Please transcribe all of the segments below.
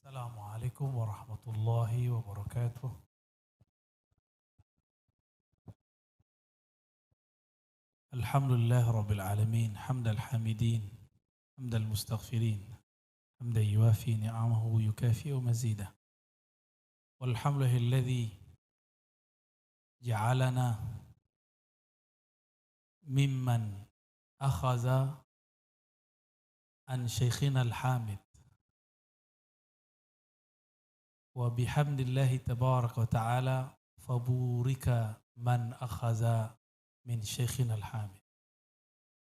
Assalamualaikum warahmatullahi wabarakatuh. Alhamdulillah rabbil alamin, hamdal hamidin, hamdal mustaghfirin, hamdan yuafi ni'amahu wa yukafi'u mazidah. Walhamdulillahilladzi ja'alana mimman akhaza an syekhina al-hamid. Wa bihamdillahi tabaraka wa ta'ala faburika man akhaza min syekhina al-hamid.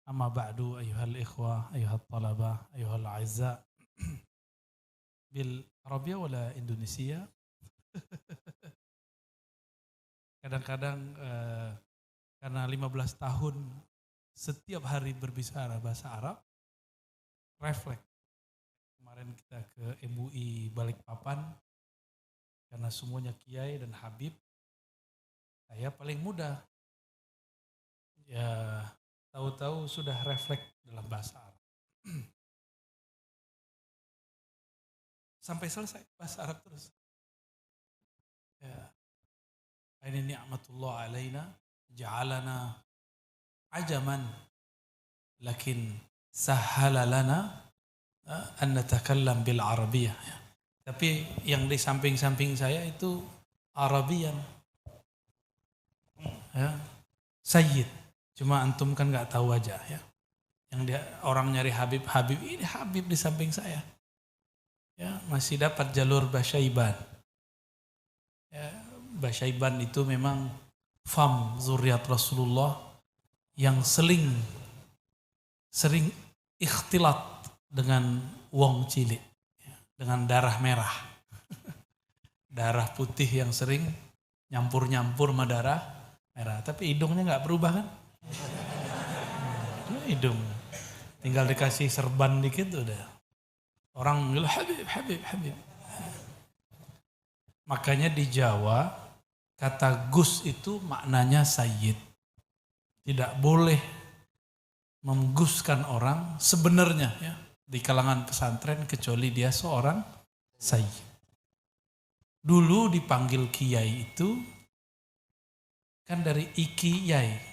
Amma ba'du ayuhal ikhwah, ayuhal talabah, ayuhal a'izza. Bil Arabia wala Indonesia? Kadang-kadang karena 15 tahun setiap hari berbicara bahasa Arab, refleks. Kemarin kita ke MUI Balikpapan, karena semuanya kiai dan habib, saya paling muda. Ya, tahu-tahu sudah refleks dalam bahasa Arab. Sampai selesai bahasa Arab terus. Ya. Ini ni'matullah alaina, ja'alana ajaman, lakin sahala lana an natakallam bil Arabiyah. Tapi yang di samping-samping saya itu Arabian. Ya. Sayyid. Cuma antum kan nggak tahu aja ya. Yang dia orang nyari Habib, ini Habib di samping saya. Ya, masih dapat jalur Basyaiban. Ya, Basyaiban itu memang fam zuriat Rasulullah yang sering ikhtilat dengan wong cilik, ya, dengan darah merah. Darah putih yang sering nyampur-nyampur sama darah merah. Tapi hidungnya nggak berubah kan? Hidung tinggal dikasih serban dikit udah orang bilang Habib. Makanya di Jawa kata Gus itu maknanya sayyid. Tidak boleh mengguskan orang sebenarnya ya di kalangan pesantren kecuali dia seorang sayyid. Dulu dipanggil kiai itu kan dari ikiyai.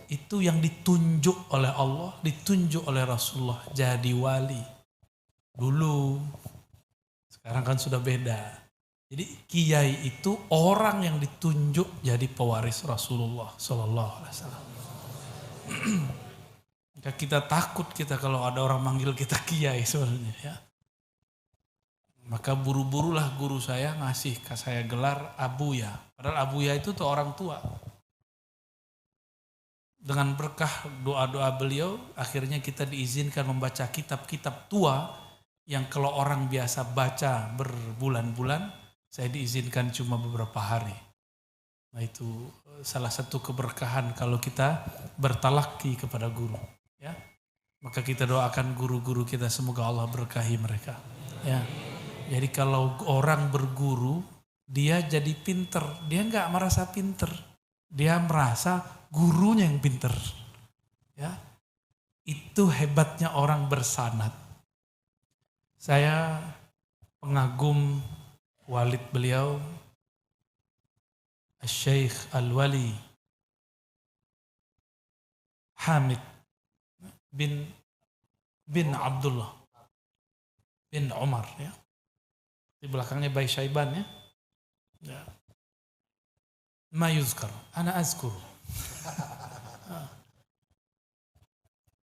Itu yang ditunjuk oleh Allah, ditunjuk oleh Rasulullah jadi wali. Dulu, sekarang kan sudah beda. Jadi kiai itu orang yang ditunjuk jadi pewaris Rasulullah Sallallahu Alaihi Wasallam. Kita takut kalau ada orang manggil kita kiai sebenarnya ya. Maka buru-burulah guru saya ngasih ke saya gelar Abuya. Padahal Abuya itu tuh orang tua. Dengan berkah doa-doa beliau, akhirnya kita diizinkan membaca kitab-kitab tua yang kalau orang biasa baca berbulan-bulan, saya diizinkan cuma beberapa hari. Nah itu salah satu keberkahan kalau kita bertalaki kepada guru. Ya, maka kita doakan guru-guru kita semoga Allah berkahi mereka. Ya, jadi kalau orang berguru, dia jadi pinter, dia nggak merasa pinter, dia merasa gurunya yang pinter. Ya, itu hebatnya orang bersanad. Saya pengagum walid beliau, Syekh Al-Wali Hamid bin Abdullah bin Umar ya. Di belakangnya Bayi Syaiban ya. Ya. Ma yuzkar, ana azkuru.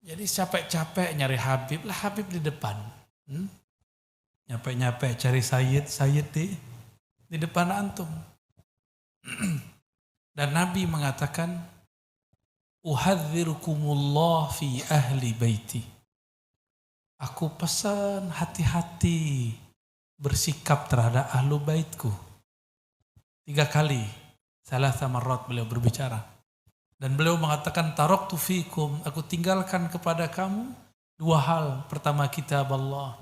Jadi capek-capek nyari Habib lah, Habib di depan. Nyapek-nyapek cari Sayyid di depan antum. Dan Nabi mengatakan, uhadzirukumullah fi ahli baiti. Aku pesan hati-hati bersikap terhadap ahlu baitku. 3 kali, salasa marrat beliau berbicara. Dan beliau mengatakan, taraktu fikum, aku tinggalkan kepada kamu 2 hal. Pertama kitab Allah.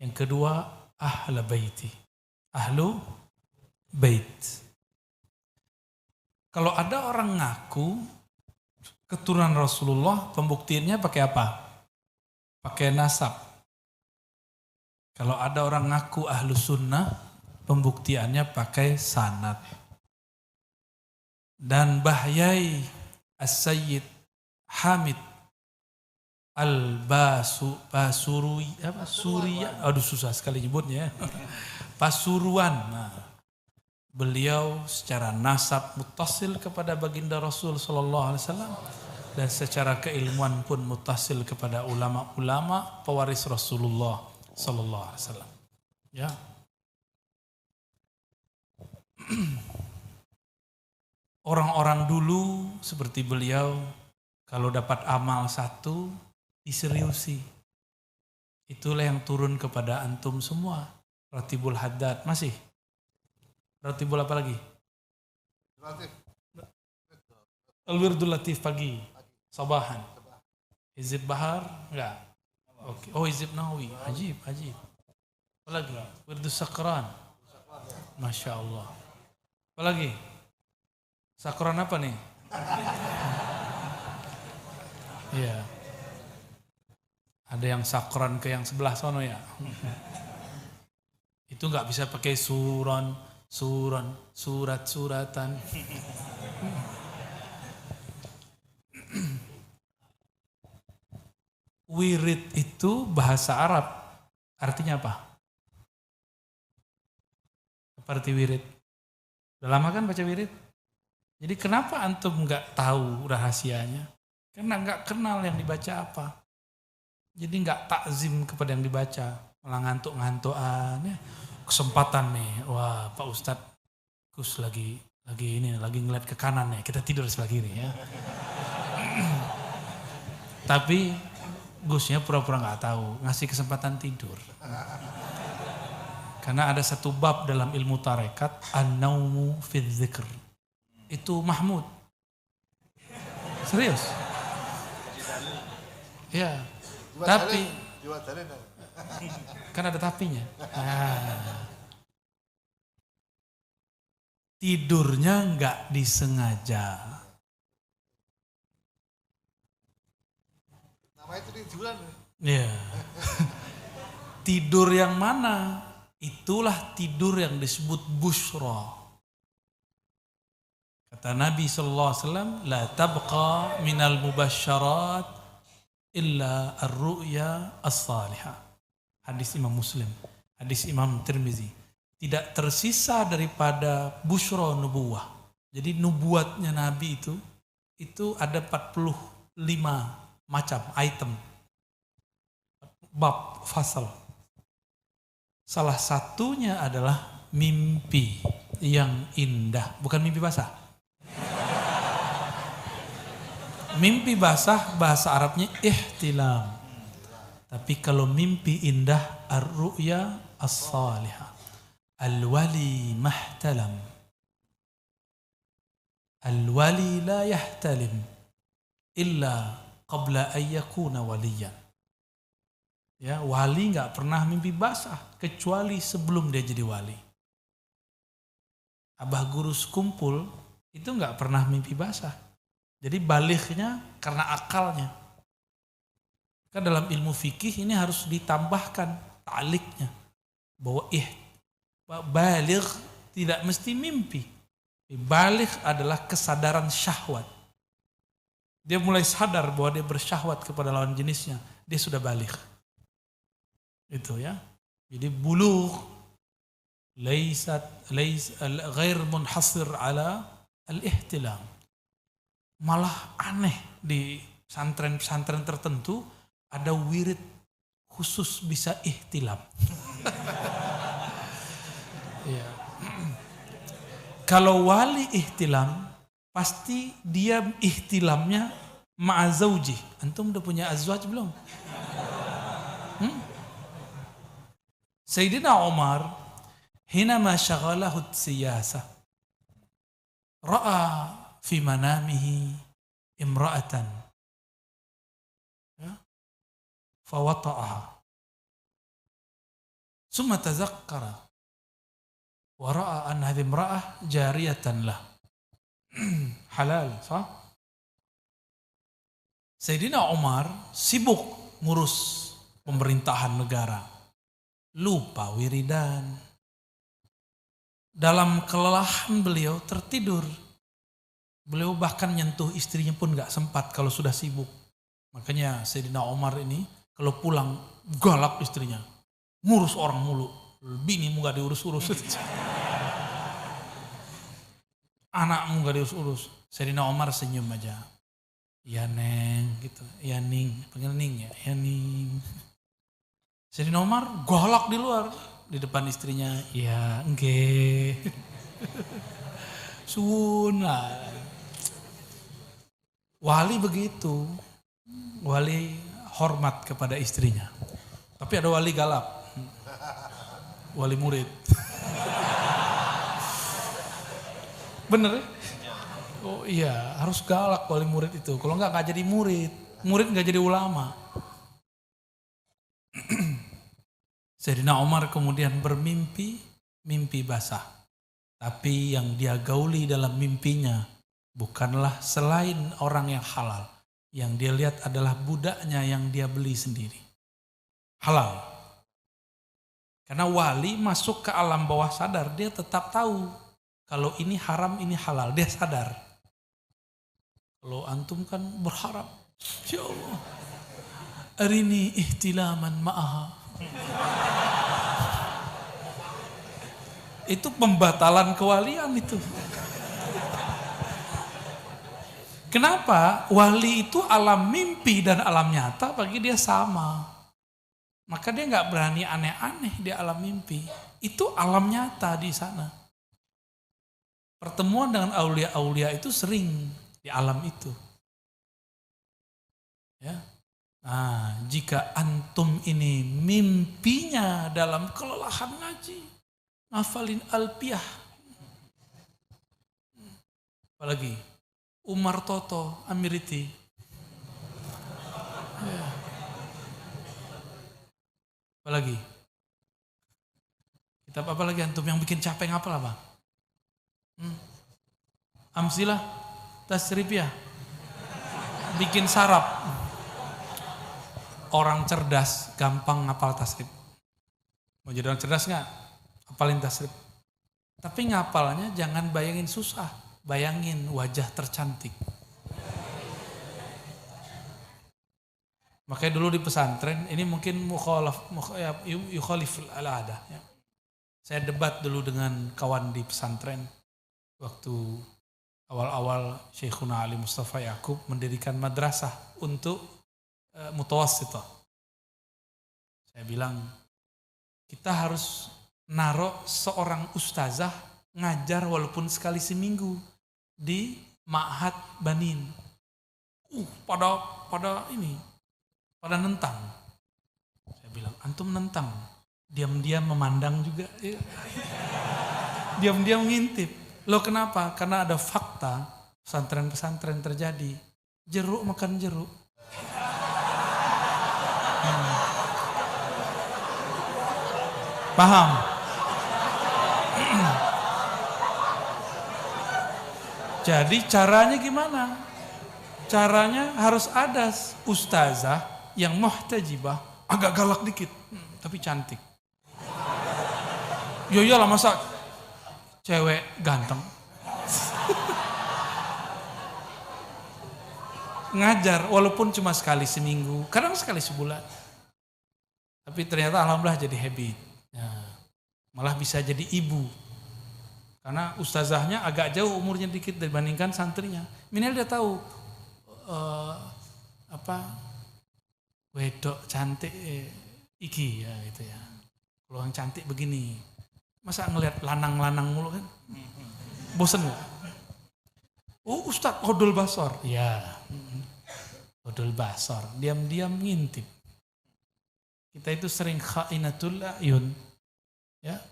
Yang kedua, ahla baiti. Ahlu bait. Kalau ada orang ngaku keturunan Rasulullah, pembuktiannya pakai apa? Pakai nasab. Kalau ada orang ngaku ahlu sunnah, pembuktiannya pakai sanad. Dan Bahyai As-Sayyid Hamid Suriya, aduh susah sekali nyebutnya ya. Pasuruan. Nah, beliau secara nasab muttasil kepada baginda Rasul sallallahu alaihi wasallam dan secara keilmuan pun muttasil kepada ulama-ulama pewaris Rasulullah sallallahu alaihi wasallam. Ya. Orang-orang dulu seperti beliau kalau dapat amal satu diseriusi. Itulah yang turun kepada antum semua. Ratibul Haddad masih? Ratibul apa lagi? Al-Wirdul Latif pagi, sabahan. Hizib Bahar? Enggak. Oke. Oh, Hizib Nawawi. Ajib. Apa lagi? Wirdus Sakran. Masya Allah. Apa lagi? Sakran apa nih? Iya. Ada yang sakran ke yang sebelah sono ya. Itu nggak bisa pakai surat-suratan. Wirid itu bahasa Arab. Artinya apa? Apa arti wirid? Udah lama kan baca wirid? Jadi kenapa antum nggak tahu rahasianya? Karena nggak kenal yang dibaca apa. Jadi nggak takzim kepada yang dibaca. Malah ngantuk-ngantukan. Ya. Kesempatan nih, wah Pak Ustadz Gus lagi ngeliat ke kanan nih, kita tidur sebelah kiri ya. Tapi Gusnya pura-pura nggak tahu, ngasih kesempatan tidur. Karena ada satu bab dalam ilmu tarekat, an-naumu fi dzikr. Itu Mahmud. Serius? Ya. Tapi kan ada tapinya. Tidurnya nggak disengaja. Nama itu tiduran. Ya. Tidur yang mana? Itulah tidur yang disebut busyra. Kata Nabi SAW, la tabqa minal mubasyarat illa ar-ru'ya as-salihah. Hadis Imam Muslim, hadis Imam Tirmizi. Tidak tersisa daripada busyra nubuwah. Jadi nubuatnya Nabi itu ada 45 macam item. Bab, fasal. Salah satunya adalah mimpi yang indah. Bukan mimpi basah. Mimpi basah bahasa Arabnya ihtilam. Tapi kalau mimpi indah ar-ru'ya as-salihah. Al-wali mahtalam. Al-wali la yahtalim illa qabla an yakuna waliyan. Ya, wali enggak pernah mimpi basah kecuali sebelum dia jadi wali. Abah guru sekumpul itu enggak pernah mimpi basah. Jadi balighnya karena akalnya. Kan dalam ilmu fikih ini harus ditambahkan ta'liknya. Bahwa baligh tidak mesti mimpi. Baligh adalah kesadaran syahwat. Dia mulai sadar bahwa dia bersyahwat kepada lawan jenisnya. Dia sudah baligh. Itu ya. Jadi bulugh ghair munhasir ala al-ihtilam. Malah aneh di pesantren-pesantren tertentu ada wirid khusus bisa ihtilam. Ya. Kalau wali ihtilam pasti dia ihtilamnya ma'azauji. Antum udah punya azwaj belum? Sayyidina Umar hinama syaghalahu siyasah ra'a fi manamihi imra'atan fawata'aha summa tazakkara wa ra'a an hadhihi imra'ah jariyatan lah halal sah. Sayyidina Umar sibuk ngurus pemerintahan negara, lupa wiridan. Dalam kelelahan beliau tertidur. Beliau bahkan nyentuh istrinya pun gak sempat kalau sudah sibuk. Makanya Sayyidina Umar ini kalau pulang galak istrinya. Ngurus orang mulu. Binimu gak diurus-urus. Anakmu gak diurus-urus. Sayyidina Umar senyum aja. Ya Neng gitu. Ya Ning. Panggil Ning ya. Ya Ning. Sayyidina Umar galak di luar. Di depan istrinya. Ya enggak. Suwun lah. Wali begitu. Wali hormat kepada istrinya. Tapi ada wali galak. Wali murid. Bener ya? Oh iya, harus galak wali murid itu. Kalau enggak jadi murid. Murid enggak jadi ulama. Sayyidina Umar kemudian bermimpi, mimpi basah. Tapi yang dia gauli dalam mimpinya bukanlah selain orang yang halal. Yang dia lihat adalah budaknya yang dia beli sendiri. Halal. Karena wali masuk ke alam bawah sadar, dia tetap tahu. Kalau ini haram, ini halal, dia sadar. Kalau antum kan berharap, ya Allah, arini ihtilaman ma'aha. Itu pembatalan kewalian itu. Kenapa? Wali itu alam mimpi dan alam nyata bagi dia sama. Maka dia nggak berani aneh-aneh di alam mimpi. Itu alam nyata di sana. Pertemuan dengan aulia-aulia itu sering di alam itu. Ya. Nah, jika antum ini mimpinya dalam kelelahan ngaji, ngafalin alpiyah. Apalagi Umar Toto Amiriti. Ya. Apalagi? Kitab apa lagi antum yang bikin capek ngapal apa? Amsilah, tasrifiyah. Bikin sarap. Orang cerdas gampang ngapal tasrif. Mau jadi orang cerdas nggak? Hafalin tasrif. Tapi ngapalnya jangan bayangin susah. Bayangin wajah tercantik. Makanya dulu di pesantren, ini mungkin yukhalif al-adah. Ya. Saya debat dulu dengan kawan di pesantren. Waktu awal-awal Syekhuna Ali Mustafa Yaqub mendirikan madrasah untuk mutawassithah. Saya bilang, kita harus naruh seorang ustazah ngajar walaupun sekali seminggu di Ma'had Banin. Pada nentang. Saya bilang, antum nentang. Diam-diam memandang juga. Diam-diam ngintip. Loh kenapa? Karena ada fakta pesantren-pesantren terjadi. Jeruk makan jeruk. Paham? Jadi caranya gimana? Caranya harus ada ustazah yang muhtajibah, agak galak dikit, tapi cantik. Ya iyalah masa cewek ganteng. Ngajar walaupun cuma sekali seminggu, kadang sekali sebulan. Tapi ternyata alhamdulillah jadi habit. Ya, malah bisa jadi ibu. Karena ustazahnya agak jauh umurnya dikit dibandingkan santrinya. Minimal dia tahu wedok cantik iki ya gitu ya. Kalau yang cantik begini. Masa ngelihat lanang-lanang mulu kan? Bosen gak? Oh Ustadz Odol Basor. Ya. Odol Basor. Diam-diam ngintip. Kita itu sering khainatul ayun. Ya.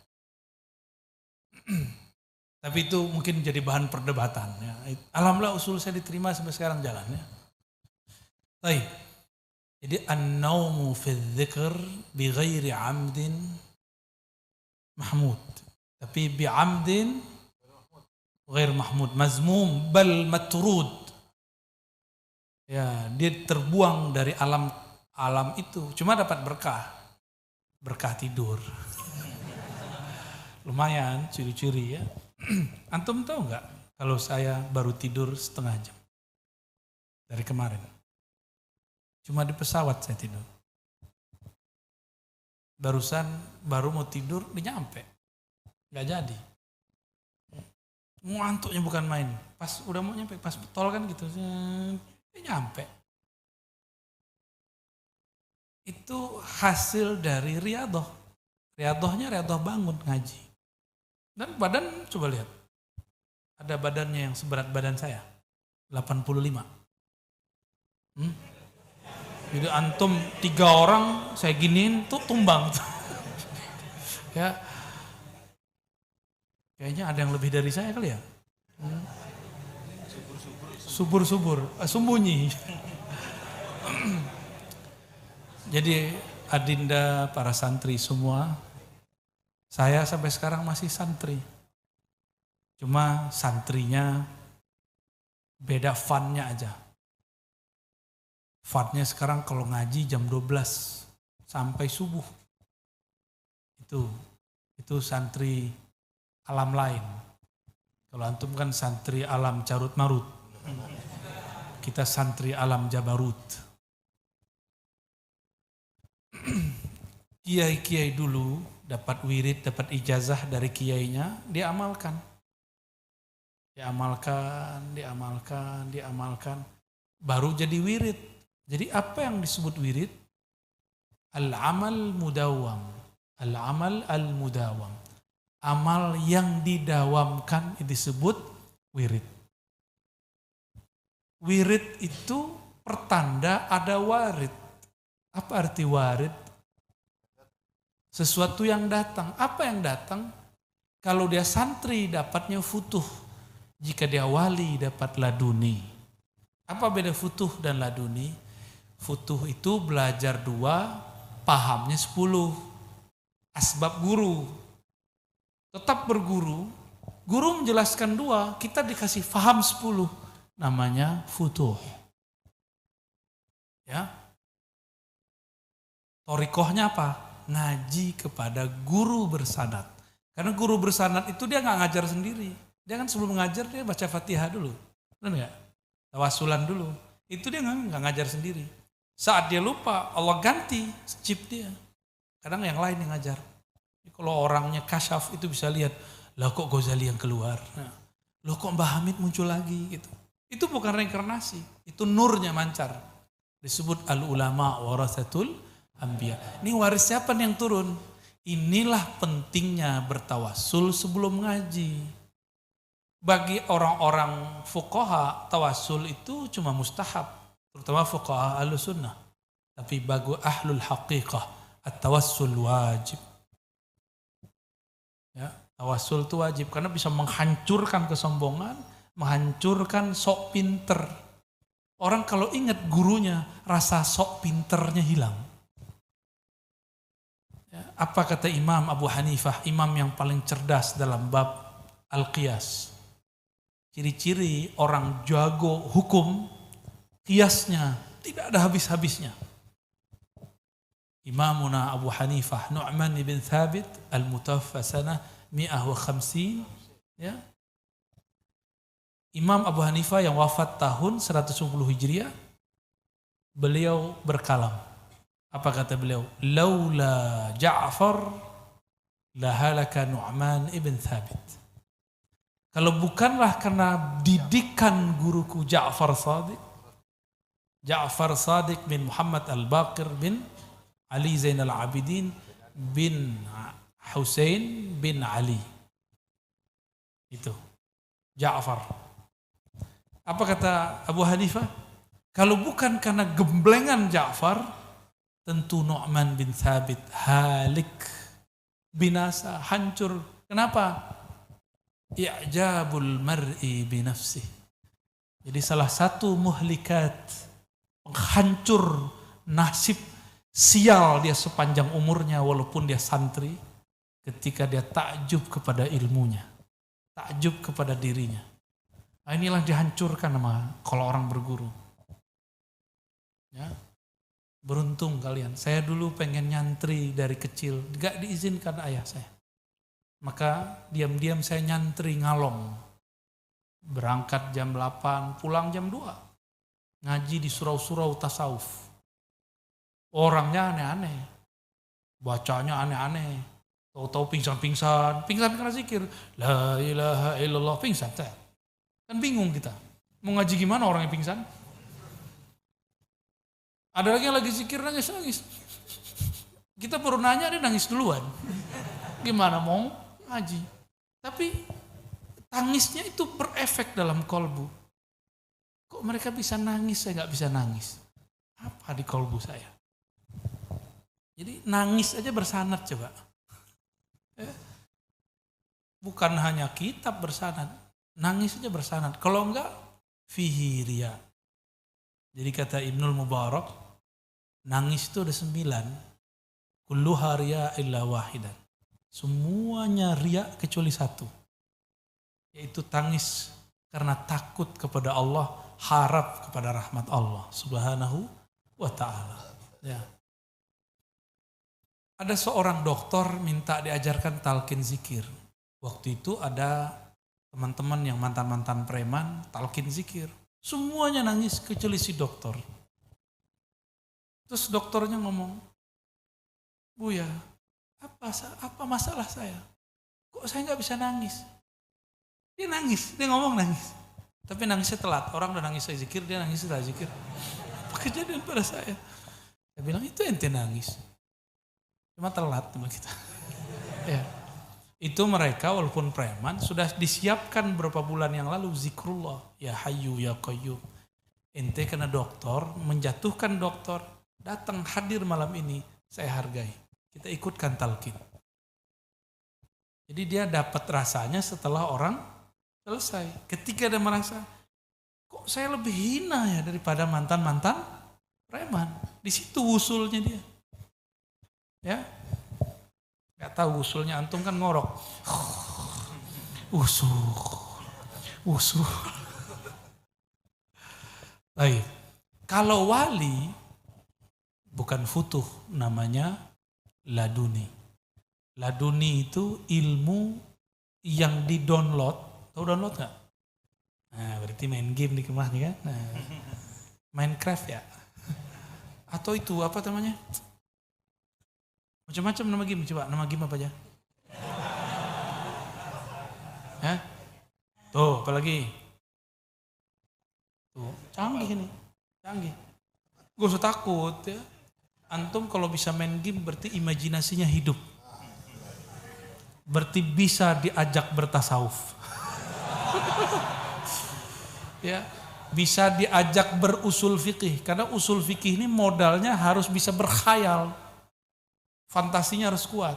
Tapi itu mungkin jadi bahan perdebatan. Ya. Alhamdulillah usul saya diterima sampai sekarang jalan. Ya. Baik. Jadi an-naumu fi dzikr bi ghairi amdin mahmud. Tapi bi amdin ghair mahmud. Mazmum bal matrud. Ya, dia terbuang dari alam itu. Cuma dapat berkah. berkah tidur. Lumayan ciri-ciri ya. Antum tahu nggak kalau saya baru tidur setengah jam dari kemarin? Cuma di pesawat saya tidur. Barusan baru mau tidur, dia nyampe. Nggak jadi. Ngantuknya bukan main. Pas udah mau nyampe, pas tol kan gitu. Dia nyampe. Itu hasil dari riadoh. Riadohnya riadoh bangun ngaji. Dan badan coba lihat. Ada badannya yang seberat badan saya. 85. Jadi antum 3 orang saya giniin tuh tumbang. Ya. Kayaknya ada yang lebih dari saya kali ya. Subur-subur, sembunyi. Jadi adinda para santri semua, saya sampai sekarang masih santri. Cuma santrinya beda funnya aja. Funnya sekarang kalau ngaji jam 12 sampai subuh. Itu santri alam lain. Kalau antum kan santri alam carut marut. Kita santri alam jabarut. Kiai-kiai dulu dapat wirid, dapat ijazah dari kiainya, dia amalkan. Diamalkan. Baru jadi wirid. Jadi apa yang disebut wirid? Al-amal mudawam. Al-amal al-mudawam. Amal yang didawamkan disebut wirid. Wirid itu pertanda ada warid. Apa arti warid? Sesuatu yang datang. Apa yang datang? Kalau dia santri dapatnya futuh. Jika dia wali dapat laduni. Apa beda futuh dan laduni? Futuh itu belajar 2, pahamnya 10. Asbab guru. Tetap berguru. Guru menjelaskan 2, kita dikasih faham 10. Namanya futuh. Ya. Torikohnya apa? Ngaji kepada guru bersanad. Karena guru bersanad itu dia nggak ngajar sendiri. Dia kan sebelum ngajar dia baca Fatihah dulu. Benar nggak? Tawasulan dulu. Itu dia nggak ngajar sendiri. Saat dia lupa, Allah ganti chip dia. Kadang yang lain yang ngajar. Kalau orangnya kasyaf itu bisa lihat, lah kok Ghazali yang keluar. Nah, loh kok Mbah Hamid muncul lagi gitu. Itu bukan reinkarnasi, itu nurnya mancar. Disebut al-ulama warasatul anbiya. Ini waris siapa nih yang turun? Inilah pentingnya bertawasul sebelum ngaji. Bagi orang-orang fuqaha, tawasul itu cuma mustahab. Terutama fuqaha ahlussunnah. Tapi bagi ahlul haqiqah, at-tawassul wajib. Ya, tawassul itu wajib karena bisa menghancurkan kesombongan, menghancurkan sok pinter. Orang kalau ingat gurunya, rasa sok pinternya hilang. Ya, apa kata Imam Abu Hanifah, imam yang paling cerdas dalam bab al-qiyas. Ciri-ciri orang jago hukum, qiyasnya tidak ada habis-habisnya. Imamuna Abu Hanifah Nu'man ibn Thabit al-mutawaffa sanah 150, ya. Imam Abu Hanifah yang wafat tahun 110 Hijriah, beliau berkalam. Apa kata beliau? Laula Ja'far lahalaka Nu'man ibn Thabit. Kalau bukanlah karena didikan guruku Ja'far Sadiq bin Muhammad al-Baqir bin Ali Zainal Abidin bin Husain bin Ali. Itu Ja'far. Apa kata Abu Hanifah? Kalau bukan karena gemblengan Ja'far, tentu Nu'man bin Thabit halik, binasa, hancur. Kenapa? I'jabul mar'i binafsih. Jadi salah satu muhlikat, penghancur nasib, sial dia sepanjang umurnya walaupun dia santri, ketika dia takjub kepada ilmunya, takjub kepada dirinya. Nah, inilah dihancurkan sama kalau orang berguru. Ya. Beruntung kalian. Saya dulu pengen nyantri dari kecil, gak diizinkan ayah saya. Maka diam-diam saya nyantri ngalong. Berangkat jam 8, pulang jam 2. Ngaji di surau-surau tasawuf. Orangnya aneh-aneh. Bacanya aneh-aneh. Tahu-tahu pingsan karena zikir. La ilaha illallah, pingsan. Kan bingung kita. Mau ngaji gimana orang yang pingsan? Ada lagi yang lagi zikir nangis. Kita baru nanya dia nangis duluan. Gimana mau ngaji? Tapi tangisnya itu berefek dalam kolbu. Kok mereka bisa nangis, saya gak bisa nangis? Apa di kolbu saya? Jadi nangis aja bersanad coba. Bukan hanya kitab bersanad, nangis aja bersanad. Kalau enggak, fihi riya. Jadi kata Ibnul Mubarak, nangis itu ada 9. Kulluha riya illa wahidan. Semuanya riya kecuali 1. Yaitu tangis karena takut kepada Allah, harap kepada rahmat Allah Subhanahu wa ta'ala. Ya. Ada seorang dokter minta diajarkan talqin zikir. Waktu itu ada teman-teman yang mantan-mantan preman talqin zikir. Semuanya nangis kecuali si dokter. Terus dokternya ngomong, "Buya, apa masalah saya? Kok saya nggak bisa nangis?" Dia nangis, dia ngomong nangis. Tapi nangisnya telat. Orang udah nangis saya zikir, dia nangis setelah zikir. Apa kejadian pada saya? Saya bilang, itu ente nangis. Cuma telat sama kita. Ya. Itu mereka walaupun preman sudah disiapkan beberapa bulan yang lalu zikrullah. Ya Hayyu ya Qayyum. Ente kena dokter, menjatuhkan dokter, datang hadir malam ini, saya hargai. Kita ikutkan talqin. Jadi dia dapat rasanya setelah orang selesai. Ketika dia merasa, kok saya lebih hina ya daripada mantan-mantan preman. Di situ usulnya dia. Ya, nggak tahu usulnya, antum kan ngorok. Usul. Baik. Kalau wali bukan futuh, namanya laduni. Laduni itu ilmu yang di-download. Tahu download nggak? Nah, berarti main game di rumah nih kan? Nah, Minecraft ya? Atau itu apa namanya? Macam-macam nama game, coba nama game apa aja? Ya? Tuh, apalagi? Tuh, canggih ini. Canggih. Gak usah takut ya. Antum kalau bisa main game berarti imajinasinya hidup. Berarti bisa diajak bertasawuf. Ya, bisa diajak berusul fikih. Karena usul fikih ini modalnya harus bisa berkhayal. Fantasinya harus kuat.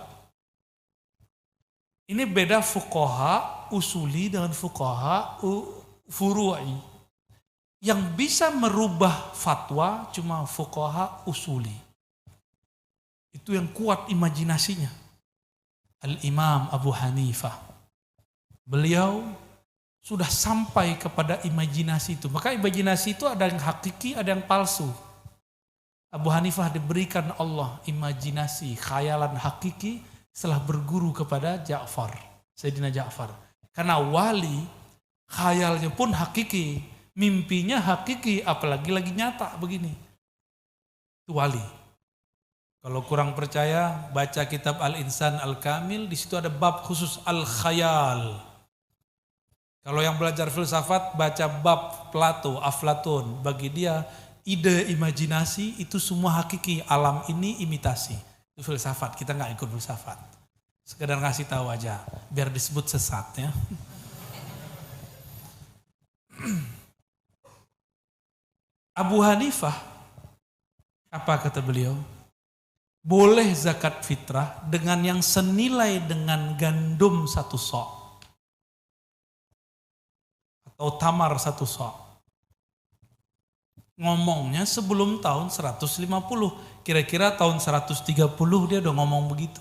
Ini beda fuqaha usuli dengan fuqaha furu'i. Yang bisa merubah fatwa cuma fuqaha usuli. Itu yang kuat imajinasinya. Al-Imam Abu Hanifah. Beliau sudah sampai kepada imajinasi itu. Maka imajinasi itu ada yang hakiki, ada yang palsu. Abu Hanifah diberikan Allah imajinasi, khayalan hakiki setelah berguru kepada Ja'far, Sayyidina Ja'far. Karena wali, khayalnya pun hakiki, mimpinya hakiki, apalagi lagi nyata begini. Itu wali. Kalau kurang percaya, baca kitab Al-Insan Al-Kamil, di situ ada bab khusus Al-Khayal. Kalau yang belajar filsafat, baca bab Plato, Aflatun. Bagi dia, ide imajinasi itu semua hakiki, alam ini imitasi. Itu filsafat, kita nggak ikut filsafat. Sekedar ngasih tahu aja, biar disebut sesat ya. Abu Hanifah, apa kata beliau? Boleh zakat fitrah dengan yang senilai dengan gandum 1 sok. Atau tamar 1 sok. Ngomongnya sebelum tahun 150. Kira-kira tahun 130 dia udah ngomong begitu.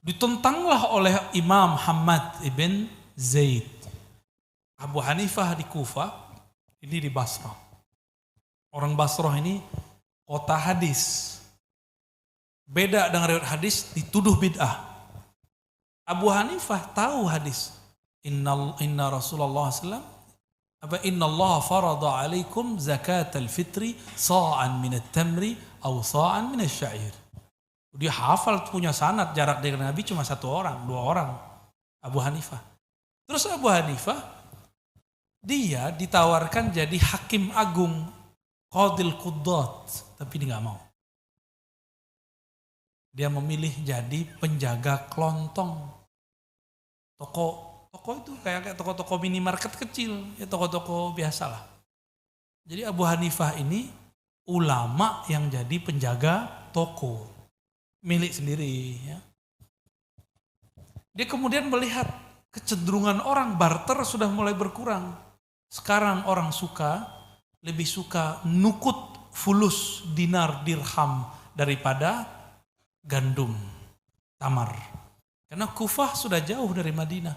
Ditentanglah oleh Imam Hamad ibn Zaid. Abu Hanifah di Kufah, ini di Basrah. Orang Basrah ini kota hadis. Beda dengan riwayat hadis, dituduh bid'ah. Abu Hanifah tahu hadis. Inna Rasulullah SAW, inna Allah farada alaikum zakat al-fitri sa'an minat tamri aw sa'an minat syair. Dia hafal, punya sanad, jarak dengan Nabi cuma 1 orang, 2 orang. Abu Hanifah. Terus Abu Hanifah, dia ditawarkan jadi hakim agung, qadil qudat, tapi dia nggak mau. Dia memilih jadi penjaga kelontong. Toko itu kayak toko-toko minimarket kecil, ya toko-toko biasa lah. Jadi Abu Hanifah ini ulama yang jadi penjaga toko milik sendiri. Ya. Dia kemudian melihat kecenderungan orang barter sudah mulai berkurang. Sekarang orang lebih suka nukut fulus dinar dirham daripada gandum tamar. Karena Kufah sudah jauh dari Madinah.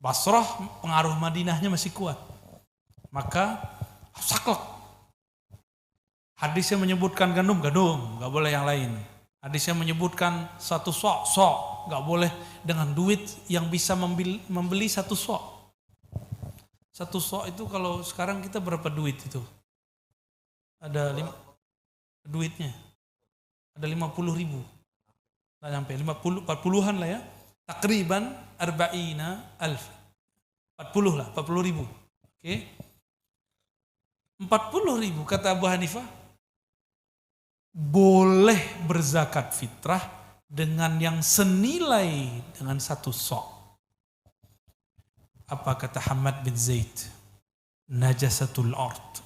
Basrah pengaruh Madinahnya masih kuat. Maka saklek. Hadisnya menyebutkan gandum, gak boleh yang lain. Hadisnya menyebutkan 1 sok, gak boleh dengan duit yang bisa membeli 1 sok. 1 sok itu kalau sekarang kita berapa duit itu? Ada duitnya. Ada 50 ribu. Nggak sampai 40-an lah ya. Takriban arba'ina alf. 40 lah, 40 ribu. Oke. 40 ribu kata Abu Hanifah. Boleh berzakat fitrah dengan yang senilai dengan 1 sok. Apa kata Hamad bin Zaid? Najasatul ard.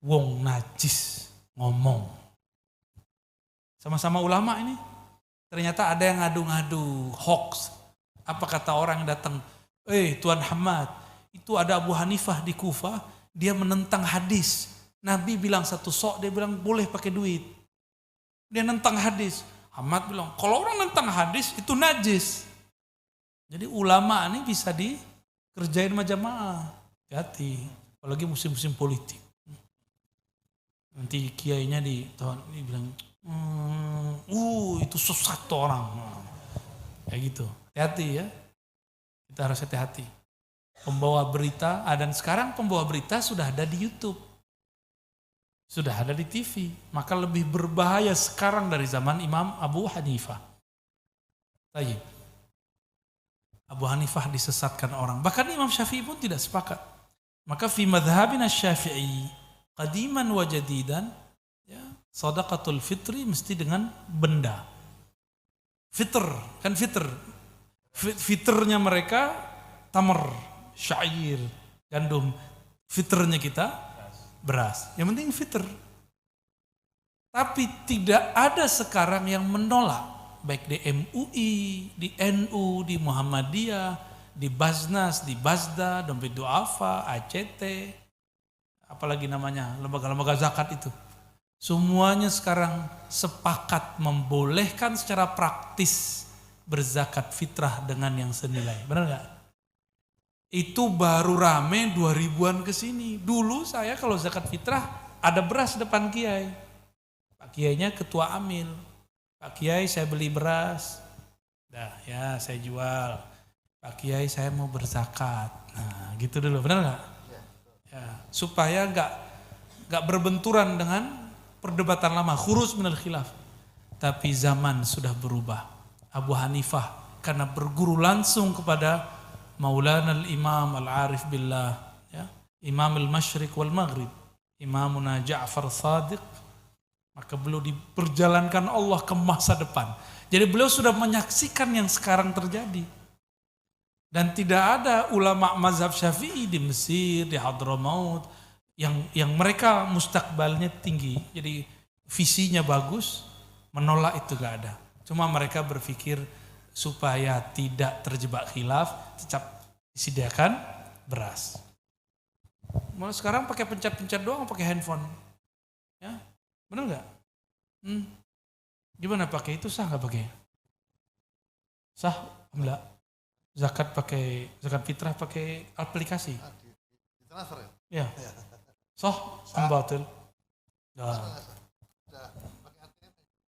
Wong najis ngomong. Sama-sama ulama ini. Ternyata ada yang ngadu-ngadu hoax. Apa kata orang yang datang? Tuan Hamad, itu ada Abu Hanifah di Kufah, dia menentang hadis. Nabi bilang 1 sok, dia bilang boleh pakai duit. Dia nentang hadis. Hamad bilang, kalau orang nentang hadis itu najis. Jadi ulama ini bisa dikerjain sama jamaah. Hati, apalagi musim-musim politik. Nanti kiainya bilang, itu sesat orang. Kayak gitu. Hati-hati ya. Kita harus hati-hati. Pembawa berita, dan sekarang pembawa berita sudah ada di YouTube. Sudah ada di TV. Maka lebih berbahaya sekarang dari zaman Imam Abu Hanifah. Tayyib. Abu Hanifah disesatkan orang. Bahkan Imam Syafi'i pun tidak sepakat. Maka fi madhabina Syafi'i qadiman wa jadidan, ya, shadaqatul fitri mesti dengan benda. Fitr, kan fitr. Fitrnya mereka tamar, syair, gandum. Fitrnya kita beras. Yang penting fitr. Tapi tidak ada sekarang yang menolak. Baik di MUI, di NU, di Muhammadiyah, di Basnas, di Basda, Dompet Duafa, ACT, apalagi namanya, lembaga-lembaga zakat itu. Semuanya sekarang sepakat membolehkan secara praktis berzakat fitrah dengan yang senilai. Benar nggak? Itu baru rame 2000-an ke sini. Dulu saya kalau zakat fitrah ada beras depan kiai. Pak kiainya ketua amil. Pak kiai saya beli beras. Dah ya saya jual. Pak kiai saya mau berzakat. Nah gitu dulu, benar nggak? Ya, supaya nggak berbenturan dengan perdebatan lama, khurus minal khilaf. Tapi zaman sudah berubah. Abu Hanifah karena berguru langsung kepada Maulana al-Imam al-Arif billah, ya, Imam al-Masyriq wal Maghrib, Imamuna Ja'far Shadiq, maka beliau diperjalankan Allah ke masa depan. Jadi beliau sudah menyaksikan yang sekarang terjadi. Dan tidak ada ulama mazhab Syafi'i di Mesir, di Hadramaut yang mereka mustakbalnya tinggi. Jadi visinya bagus, menolak itu gak ada. Cuma mereka berpikir supaya tidak terjebak khilaf, tetap disediakan beras. Malah sekarang pakai pencet-pencet doang, pakai handphone. Ya, benar nggak? Gimana pakai itu, sah nggak pakai? Sah enggak? Zakat fitrah pakai aplikasi. Transfer Ya. Sah am batil?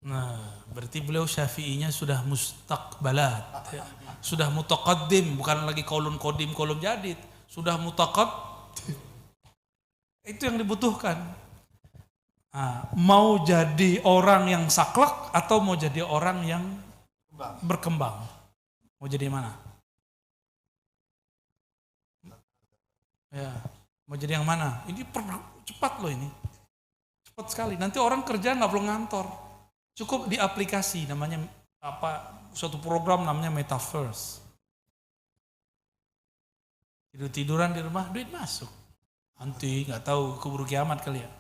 Nah, berarti beliau Syafi'inya sudah mustaqbalat, ya. Sudah mutaqaddim, bukan lagi qaulun qadim, qaulun jadid, sudah mutaqaddim. Itu yang dibutuhkan. Nah, mau jadi orang yang saklek atau mau jadi orang yang berkembang? Mau jadi mana? Ya, mau jadi yang mana? Ini cepat loh ini. Cepat sekali. Nanti orang kerja nggak perlu ngantor. Cukup di aplikasi namanya suatu program namanya Metaverse. Tidur-tiduran di rumah, duit masuk. Nanti nggak tahu keburu kiamat kali ya.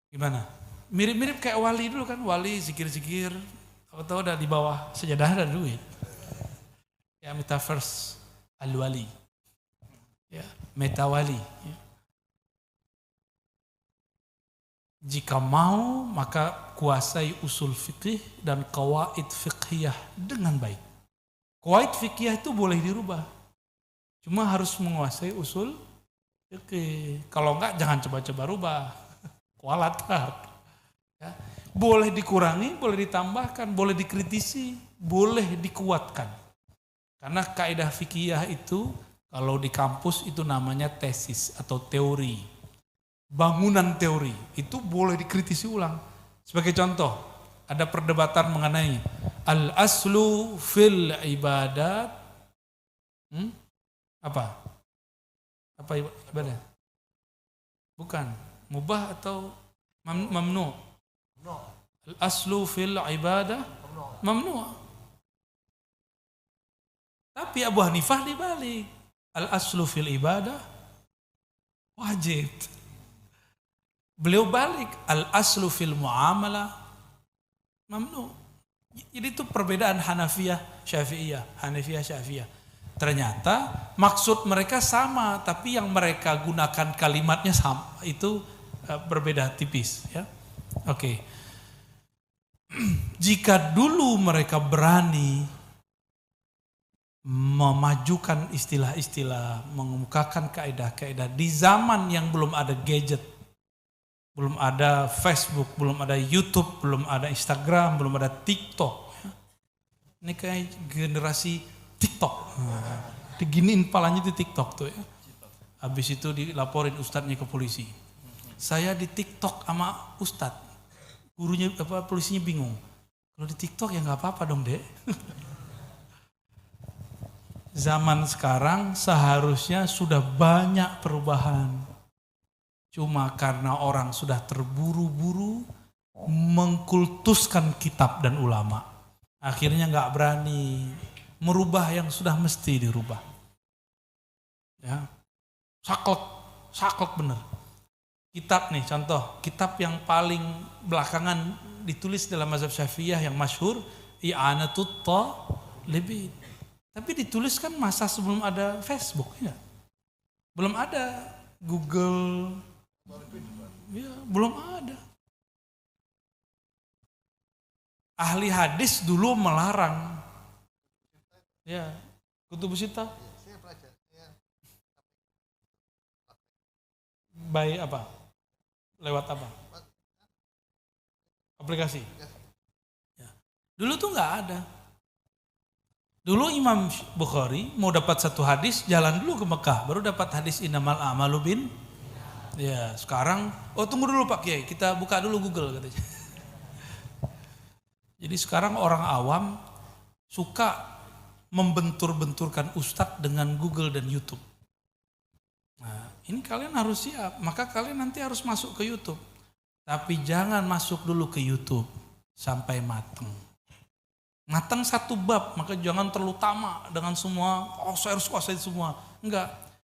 Gimana? Mirip-mirip kayak wali dulu kan, wali zikir-zikir, tahu-tahu udah di bawah sejadah ada duit. Ya Metaverse al-wali. Ya, metawali. Ya. Jika mau maka kuasai usul fikih dan qawaid fiqhiyah dengan baik. Qawaid fiqhiyah itu boleh dirubah. Cuma harus menguasai usul fikih. Kalau enggak jangan coba-coba rubah. Kualatar. Ya. Boleh dikurangi, boleh ditambahkan, boleh dikritisi, boleh dikuatkan. Karena kaidah fikih itu kalau di kampus itu namanya tesis atau teori. Bangunan teori itu boleh dikritisi ulang. Sebagai contoh, ada perdebatan mengenai al-aslu fil ibadat. Apa ibadah? Bukan, mubah atau mamnu? Al-aslu fil ibadah mamnu. Tapi Abu Hanifah dibalik. Al-aslu fil ibadah wajib. Beliau balik, al-aslu fil muamalah mamnu. Jadi itu perbedaan Hanafiyah Syafi'iyah. Ternyata maksud mereka sama, tapi yang mereka gunakan kalimatnya sama, itu berbeda tipis. Ya. Oke. Jika dulu mereka berani memajukan istilah-istilah, mengemukakan kaidah-kaidah di zaman yang belum ada gadget, belum ada Facebook, belum ada YouTube, belum ada Instagram, belum ada TikTok. Ini kayak generasi TikTok. Diginiin palanya di TikTok tuh ya. Habis itu dilaporin ustadznya ke polisi. Saya di TikTok sama ustadz. Gurunya polisinya bingung. Kalau di TikTok ya nggak apa-apa dong, Dek. Zaman sekarang seharusnya sudah banyak perubahan. Cuma karena orang sudah terburu-buru mengkultuskan kitab dan ulama. Akhirnya nggak berani merubah yang sudah mesti dirubah. Ya, saklek bener. Kitab nih contoh, kitab yang paling belakangan ditulis dalam mazhab Syafi'iyah yang masyhur, I'anatut Talibin. Tapi ditulis kan masa sebelum ada Facebook, ya. Belum ada Google. Ya, belum ada. Ahli hadis dulu melarang. Ya, Kutubus Sittah. Baik apa? Lewat apa? Aplikasi. Ya. Dulu tuh nggak ada. Dulu Imam Bukhari mau dapat satu hadis, jalan dulu ke Mekah, baru dapat hadis innamal a'malu bin. Ya, sekarang, tunggu dulu Pak Kiai, kita buka dulu Google katanya. Jadi sekarang orang awam suka membentur-benturkan ustadz dengan Google dan YouTube. Nah, ini kalian harus siap, maka kalian nanti harus masuk ke YouTube. Tapi jangan masuk dulu ke YouTube sampai mateng. Mateng satu bab, maka jangan terlalu tamak dengan semua, saya harus kuasai semua. Enggak,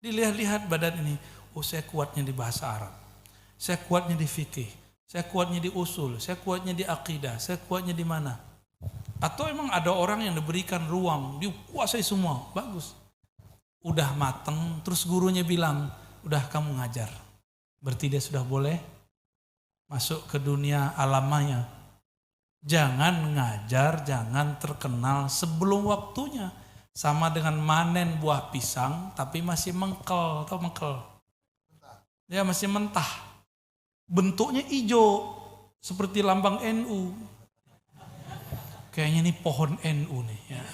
dilihat-lihat badan ini. Saya kuatnya di bahasa Arab, saya kuatnya di fikih, saya kuatnya di usul, saya kuatnya di akidah, saya kuatnya di mana. Atau emang ada orang yang diberikan ruang, dikuasai semua, bagus. Udah mateng, terus gurunya bilang, udah kamu ngajar. Berarti dia sudah boleh masuk ke dunia alamanya. Jangan ngajar, jangan terkenal sebelum waktunya. sama dengan manen buah pisang tapi masih mengkel, atau mengkel. Ya masih mentah. Bentuknya hijau seperti lambang NU. Kayaknya ini pohon NU nih ya.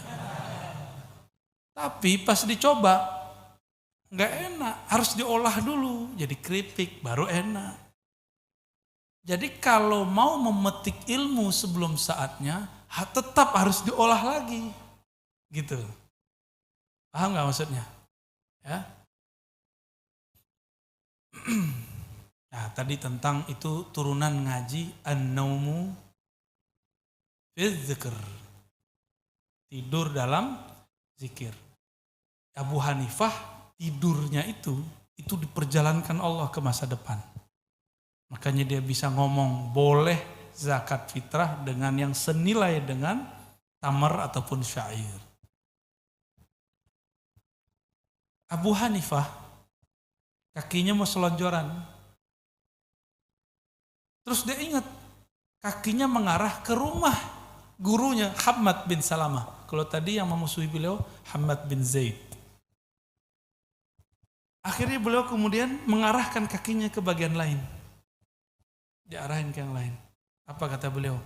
Tapi pas dicoba nggak enak, harus diolah dulu jadi keripik baru enak. Jadi kalau mau memetik ilmu sebelum saatnya, tetap harus diolah lagi. Gitu. Paham nggak maksudnya? Ya. Nah, tadi tentang itu turunan ngaji an-naumu fidzikr. Tidur dalam zikir. Abu Hanifah tidurnya itu diperjalankan Allah ke masa depan. Makanya dia bisa ngomong boleh zakat fitrah dengan yang senilai dengan tamar ataupun syair. Abu Hanifah kakinya mau selonjoran. Terus dia ingat kakinya mengarah ke rumah gurunya Hammad bin Salamah. Kalau tadi yang memusuhi beliau Hammad bin Zaid. Akhirnya beliau kemudian mengarahkan kakinya ke bagian lain. Diarahin ke yang lain. Apa kata beliau?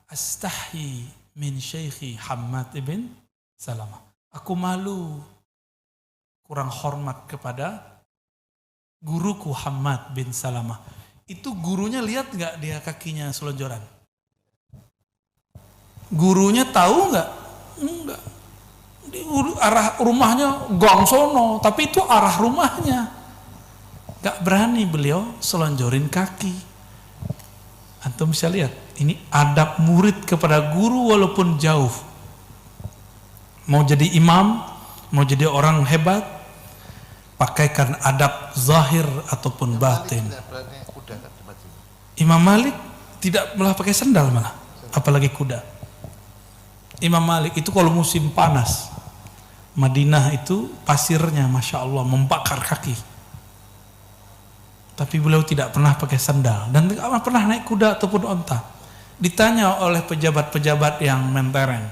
Astahyi min syekhi Hammad bin Salamah. Aku malu, kurang hormat kepada guruku Hammad bin Salamah. Itu gurunya lihat gak dia kakinya selonjoran? Gurunya tahu gak? Enggak. Di arah rumahnya gang sono, tapi itu arah rumahnya. Gak berani beliau selonjorin kaki. Antum bisa lihat, ini adab murid kepada guru walaupun jauh. Mau jadi imam, mau jadi orang hebat, pakaikan adab zahir ataupun batin. Imam Malik tidak malah pakai sandal malah, apalagi kuda. Imam Malik itu kalau musim panas, Madinah itu pasirnya Masya Allah membakar kaki. Tapi beliau tidak pernah pakai sandal dan tidak pernah naik kuda ataupun onta. Ditanya oleh pejabat-pejabat yang mentereng,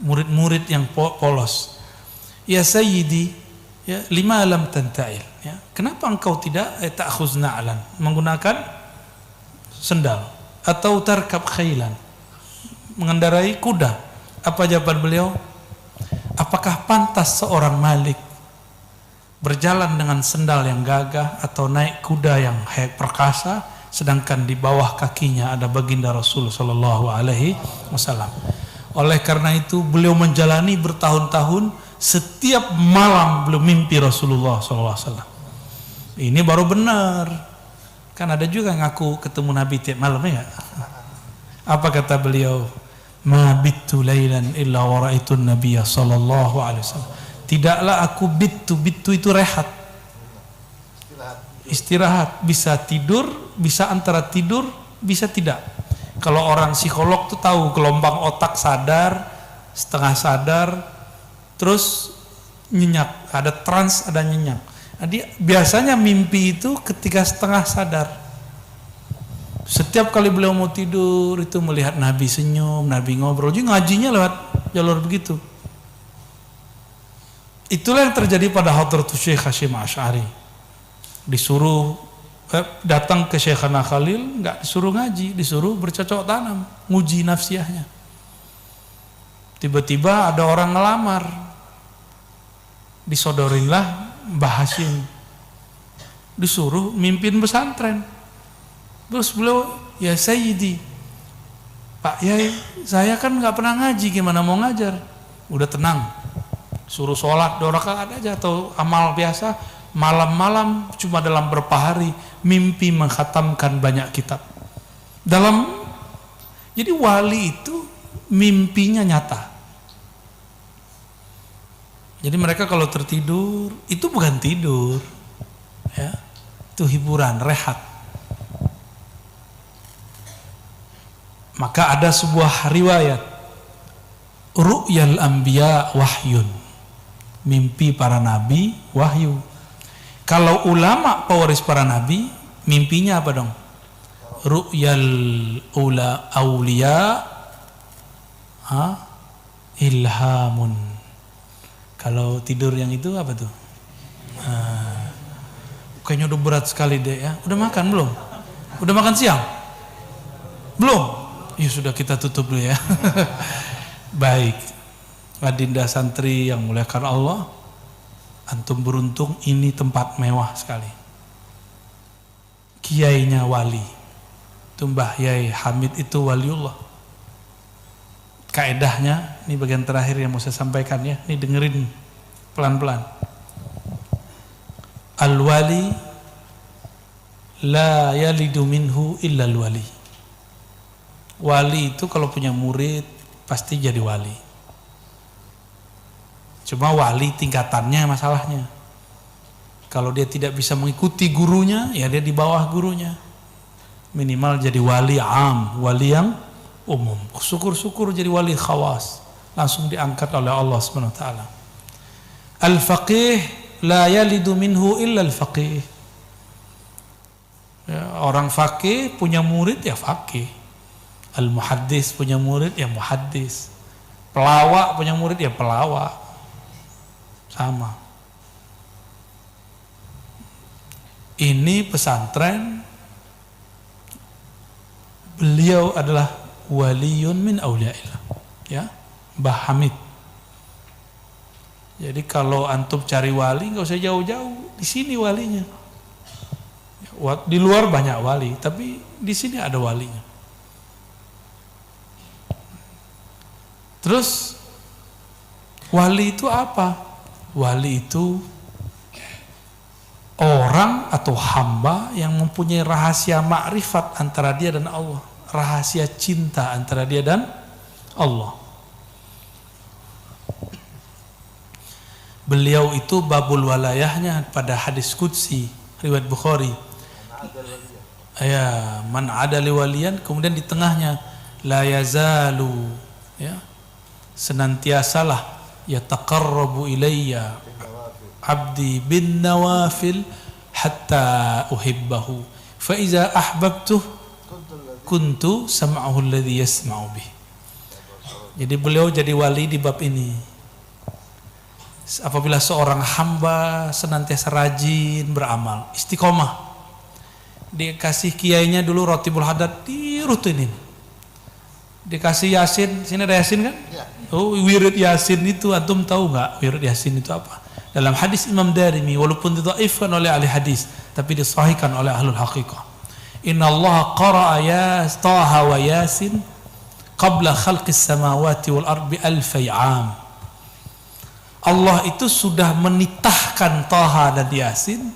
murid-murid yang polos, ya Sayyidi, ya lima lam tantail, ya kenapa engkau tidak ta'khuz na'lan, menggunakan sendal atau tarkab khailan, mengendarai kuda? Apa jawaban beliau? Apakah pantas seorang Malik berjalan dengan sendal yang gagah atau naik kuda yang perkasa, sedangkan di bawah kakinya ada baginda Rasul sallallahu alaihi wasallam? Oleh karena itu beliau menjalani bertahun-tahun, setiap malam beliau mimpi Rasulullah sallallahu alaihi wasallam. Ini baru benar. Kan ada juga ngaku ketemu Nabi tiap malam ya. Apa kata beliau? Ma bittu lailan illa wa ra'aitun nabiyya sallallahu alaihi wasallam. Tidaklah aku bittu itu rehat. Istirahat, bisa tidur, bisa antara tidur, bisa tidak. Kalau orang psikolog tuh tahu gelombang otak sadar, setengah sadar, terus nyenyak, ada trans, ada nyenyak. Jadi biasanya mimpi itu ketika setengah sadar. Setiap kali beliau mau tidur itu melihat Nabi senyum, Nabi ngobrol. Jadi ngajinya lewat jalur begitu. Itulah yang terjadi pada Hadratus Syekh Hasyim Asy'ari. Disuruh datang ke Syekhana Khalil, nggak disuruh ngaji, disuruh bercocok tanam, nguji nafsiyahnya. Tiba-tiba ada orang ngelamar, disodorinlah Mbah Hasyim, disuruh mimpin pesantren. Terus beliau, ya Sayyidi, Pak Yai, saya kan nggak pernah ngaji, gimana mau ngajar? Udah tenang, suruh sholat 2 rakaat aja atau amal biasa. Malam-malam cuma dalam berapa hari mimpi mengkhatamkan banyak kitab. Jadi wali itu mimpinya nyata. Jadi mereka kalau tertidur itu bukan tidur, ya, itu hiburan, rehat. Maka ada sebuah riwayat, ru'yal anbiya wahyun, mimpi para nabi wahyu. Kalau ulama pewaris para nabi, mimpinya apa dong? Ru'yal awliya ilhamun. Kalau tidur yang itu apa tuh? Kayaknya udah berat sekali deh ya. Udah makan belum? Udah makan siang? Belum? Ya sudah, kita tutup dulu ya. Baik, Adinda santri yang muliakan Allah, antum beruntung ini tempat mewah sekali. Kiainya wali, itu Mbah Yai Hamid itu waliullah. Kaedahnya, ini bagian terakhir yang mau saya sampaikan ya, ini dengerin pelan-pelan. Al-wali la yalidu minhu illa al-wali. Wali itu kalau punya murid pasti jadi wali. Cuma wali tingkatannya masalahnya. Kalau dia tidak bisa mengikuti gurunya, ya dia di bawah gurunya. Minimal jadi wali am, wali yang umum. Syukur-syukur jadi wali khawas, langsung diangkat oleh Allah Subhanahu wa taala. Al-faqih la yalidu minhu illa al-faqih. Ya, orang faqih punya murid ya faqih. Al-muhaddis punya murid ya muhaddis. Pelawak punya murid ya pelawak. Sama. Ini pesantren, beliau adalah waliyun min awliyaillah, ya, Mbah Hamid. Jadi kalau antum cari wali nggak usah jauh-jauh, di sini walinya. Di luar banyak wali, tapi di sini ada walinya. Terus wali itu apa? Wali itu orang atau hamba yang mempunyai rahasia makrifat antara dia dan Allah, rahasia cinta antara dia dan Allah. Beliau itu babul walayahnya pada hadis qudsi riwayat Bukhari. Ya, man adali waliyan, kemudian di tengahnya la yazalu, ya, senantiasalah yataqarrabu ilayya abdi bin nawafil hatta uhibbahu fa iza ahbabtuh kuntu sam'ahu alladhi yasma'u bih. Jadi beliau jadi wali di bab ini. Apabila seorang hamba senantiasa rajin beramal, istiqomah, dikasih kiainya dulu Ratibul Haddad dirutinin, dikasih Yasin, sini ada Yasin kan? Oh, wirid Yasin itu antum tahu nggak wirid Yasin itu apa? Dalam hadis Imam Darimi, walaupun didhaifkan oleh ahli hadis, tapi disahihkan oleh ahlul haqiqah. Inna Allah qara'a Taha wa Yasin qabla khalqis samawati wal ardi alfi 'am. Allah itu sudah menitahkan Taha dan Yasin,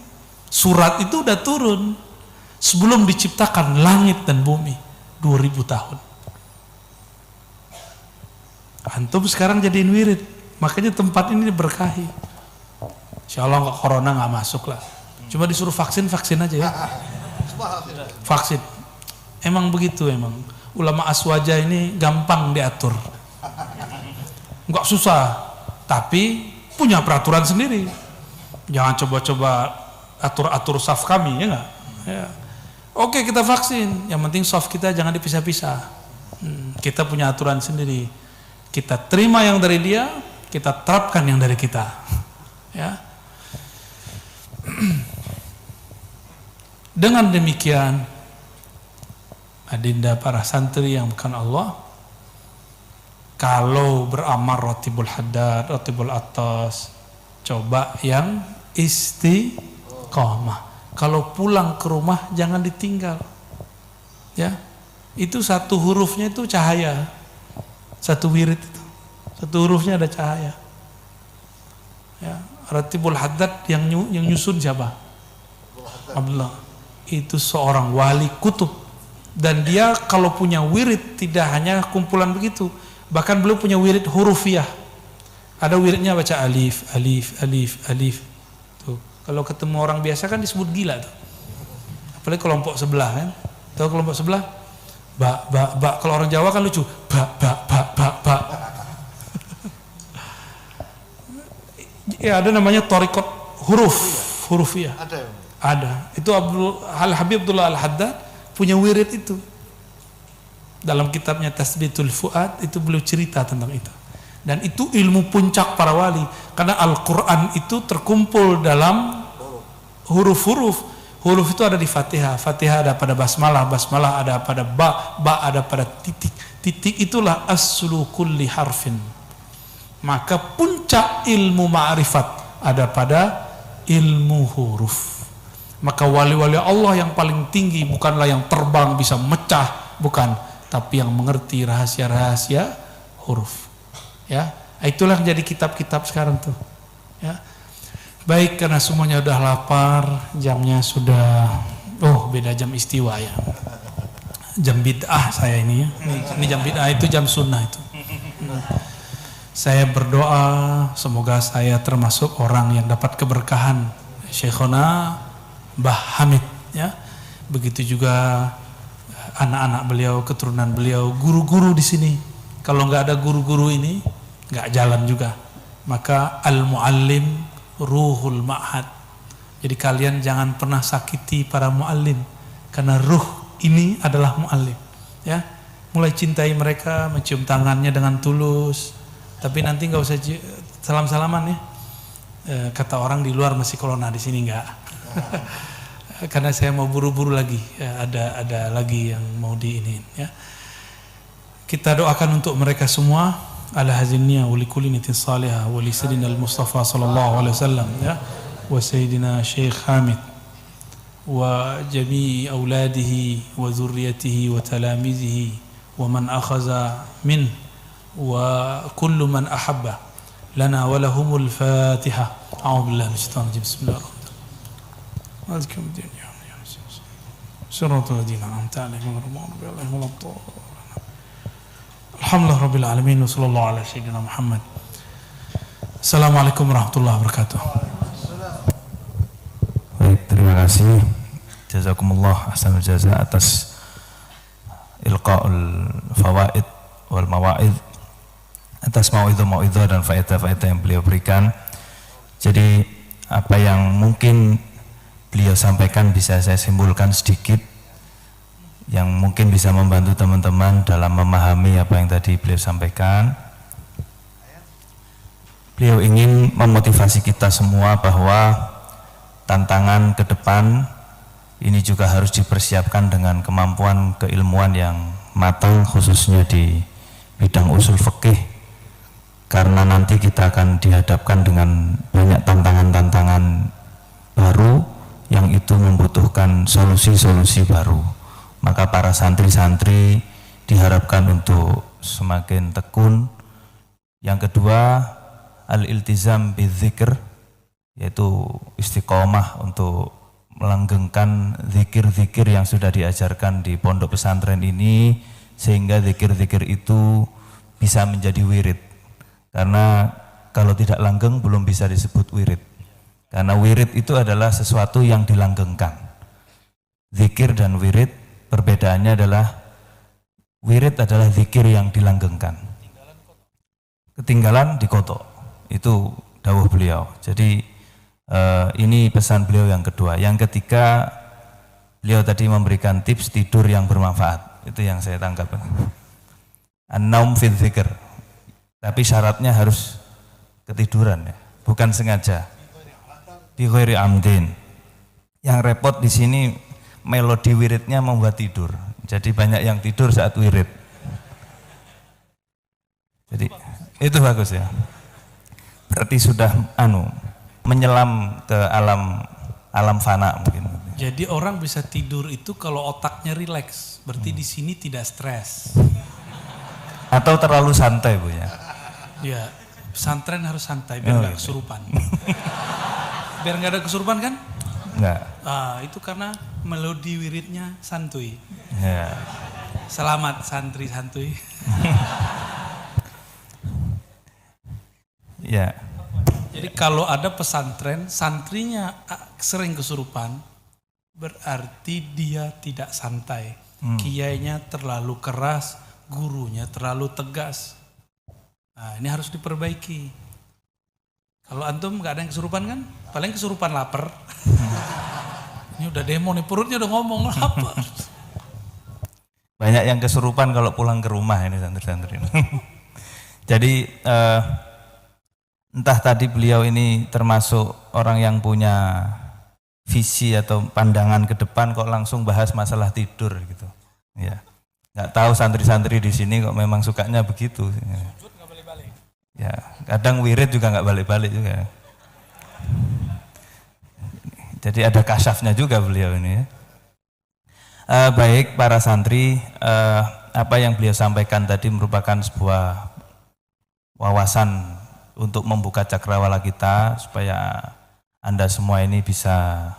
surat itu udah turun sebelum diciptakan langit dan bumi 2000 tahun. Antum sekarang jadiin wirid, makanya tempat ini diberkahi. Insya Allah nggak corona nggak masuk lah. Cuma disuruh vaksin aja ya. Vaksin. Emang begitu emang. Ulama aswaja ini gampang diatur. Nggak susah. Tapi punya peraturan sendiri. Jangan coba-coba atur-atur saf kami, ya nggak? Ya. Oke, kita vaksin. Yang penting saf kita jangan dipisah-pisah. Kita punya aturan sendiri. Kita terima yang dari dia, kita terapkan yang dari kita. Ya. Dengan demikian, adinda para santri yang bukan Allah, kalau beramal Ratibul Haddad, Ratibul Atas, coba yang istiqomah. Kalau pulang ke rumah jangan ditinggal. Ya. Itu satu hurufnya itu cahaya. Satu wirid itu. Satu hurufnya ada cahaya. Ya. Ratibul Haddad yang nyusun siapa? Abdullah. Itu seorang wali kutub. Dan dia kalau punya wirid tidak hanya kumpulan begitu. Bahkan beliau punya wirid hurufiah. Ada wiridnya baca alif, alif, alif, alif. Tuh. Kalau ketemu orang biasa kan disebut gila tuh. Apalagi kelompok sebelah kan. Tahu kelompok sebelah? Ba, ba, ba. Kalau orang Jawa kan lucu. Ba, ba, ba, ba, ba. Ya ada namanya thariqat hurufiah. Ada. Itu Habib Abdullah Al-Haddad punya wirid itu. Dalam kitabnya Tasbitul Fuad itu beliau cerita tentang itu. Dan itu ilmu puncak para wali. Karena Al-Quran itu terkumpul dalam huruf-huruf. Huruf itu ada di Fatihah. Fatihah ada pada basmalah. Basmalah ada pada ba. Ba ada pada titik. Titik itulah aslu kulli harfin. Maka puncak ilmu ma'rifat ada pada ilmu huruf. Maka wali-wali Allah yang paling tinggi bukanlah yang terbang bisa mecah, bukan, tapi yang mengerti rahasia-rahasia huruf. Ya, itulah yang jadi kitab-kitab sekarang tuh. Ya, baik, karena semuanya udah lapar, jamnya sudah, beda jam istiwa ya. Jam bid'ah saya ini ya. Ini jam bid'ah, itu jam sunnah itu. Saya berdoa semoga saya termasuk orang yang dapat keberkahan Syekhona Mbah Hamid ya. Begitu juga anak-anak beliau, keturunan beliau, guru-guru di sini. Kalau nggak ada guru-guru ini nggak jalan juga. Maka al-muallim ruhul ma'had. Jadi kalian jangan pernah sakiti para muallim, karena ruh ini adalah muallim ya. Mulai cintai mereka, mencium tangannya dengan tulus. Tapi nanti nggak usah salam-salaman ya. Kata orang di luar masih corona, di sini nggak. Karena saya mau buru-buru lagi. Ya, ada lagi yang mau diinin ya. Kita doakan untuk mereka semua. Ala hazinnya wa likulli niyatin salihah wa li sayyidina al-Mustafa sallallahu alaihi wasallam ya. Wa sayyidina Syekh Hamid wa jami'i auladihi wa dzurriyyatihi wa talamizihi wa man akhadha min wa kullu man ahabba lana wa lahumul Fatihah. A'udzu billahi minasyaitonir rajim. Bismillahirrahmanirrahim. Siratal ladzina an'amta 'alaihim ghairil maghdubi 'alaihim waladdallin. Alhamdulillah rabbil alamin wa sallallahu ala sayyidina Muhammad. Assalamualaikum warahmatullahi wabarakatuh. Baik, terima kasih. Jazakumullah ahsanul jaza atas ilqaul fawaid wal mawaid, atas mauidhah dan faedah-faedah yang beliau berikan. Jadi apa yang mungkin beliau sampaikan bisa saya simpulkan sedikit, yang mungkin bisa membantu teman-teman dalam memahami apa yang tadi beliau sampaikan. Beliau ingin memotivasi kita semua bahwa tantangan ke depan ini juga harus dipersiapkan dengan kemampuan keilmuan yang matang, khususnya di bidang usul fikih, karena nanti kita akan dihadapkan dengan banyak tantangan-tantangan baru yang itu membutuhkan solusi-solusi baru. Maka para santri-santri diharapkan untuk semakin tekun. Yang kedua, al-iltizam bidzikr, yaitu istiqomah untuk melanggengkan zikir-zikir yang sudah diajarkan di pondok pesantren ini, sehingga zikir-zikir itu bisa menjadi wirid. Karena kalau tidak langgeng belum bisa disebut wirid. Karena wirid itu adalah sesuatu yang dilanggengkan. Zikir dan wirid perbedaannya adalah wirid adalah zikir yang dilanggengkan. Ketinggalan dikotok. Itu dawuh beliau. Jadi ini pesan beliau yang kedua. Yang ketiga, beliau tadi memberikan tips tidur yang bermanfaat. Itu yang saya tangkap. An-naum fil dzikr. Tapi syaratnya harus ketiduran ya, bukan sengaja. Bi ghairi amdin. Yang repot di sini melodi wiridnya membuat tidur. Jadi banyak yang tidur saat wirid. Jadi itu bagus ya. Berarti sudah menyelam ke alam fana mungkin. Jadi orang bisa tidur itu kalau otaknya rileks. Berarti di sini tidak stres. Atau terlalu santai Bu ya. Ya, pesantren harus santai biar nggak kesurupan. Biar nggak ada kesurupan kan? Enggak. Itu karena melodi wiridnya santuy. Ya. Selamat santri santuy. Ya. Jadi kalau ada pesantren, santrinya sering kesurupan, berarti dia tidak santai. Kiainya terlalu keras, gurunya terlalu tegas. Nah, ini harus diperbaiki. Kalau antum nggak ada yang kesurupan kan? Paling kesurupan lapar. Ini udah demo nih, perutnya udah ngomong lapar. Banyak yang kesurupan kalau pulang ke rumah ini santri-santri. Jadi entah tadi beliau ini termasuk orang yang punya visi atau pandangan ke depan kok langsung bahas masalah tidur gitu. Ya. Nggak tahu santri-santri di sini kok memang sukanya begitu. Ya, kadang wirid juga nggak balik-balik juga. Jadi ada kasyafnya juga beliau ini ya. Baik para santri, apa yang beliau sampaikan tadi merupakan sebuah wawasan untuk membuka cakrawala kita supaya Anda semua ini bisa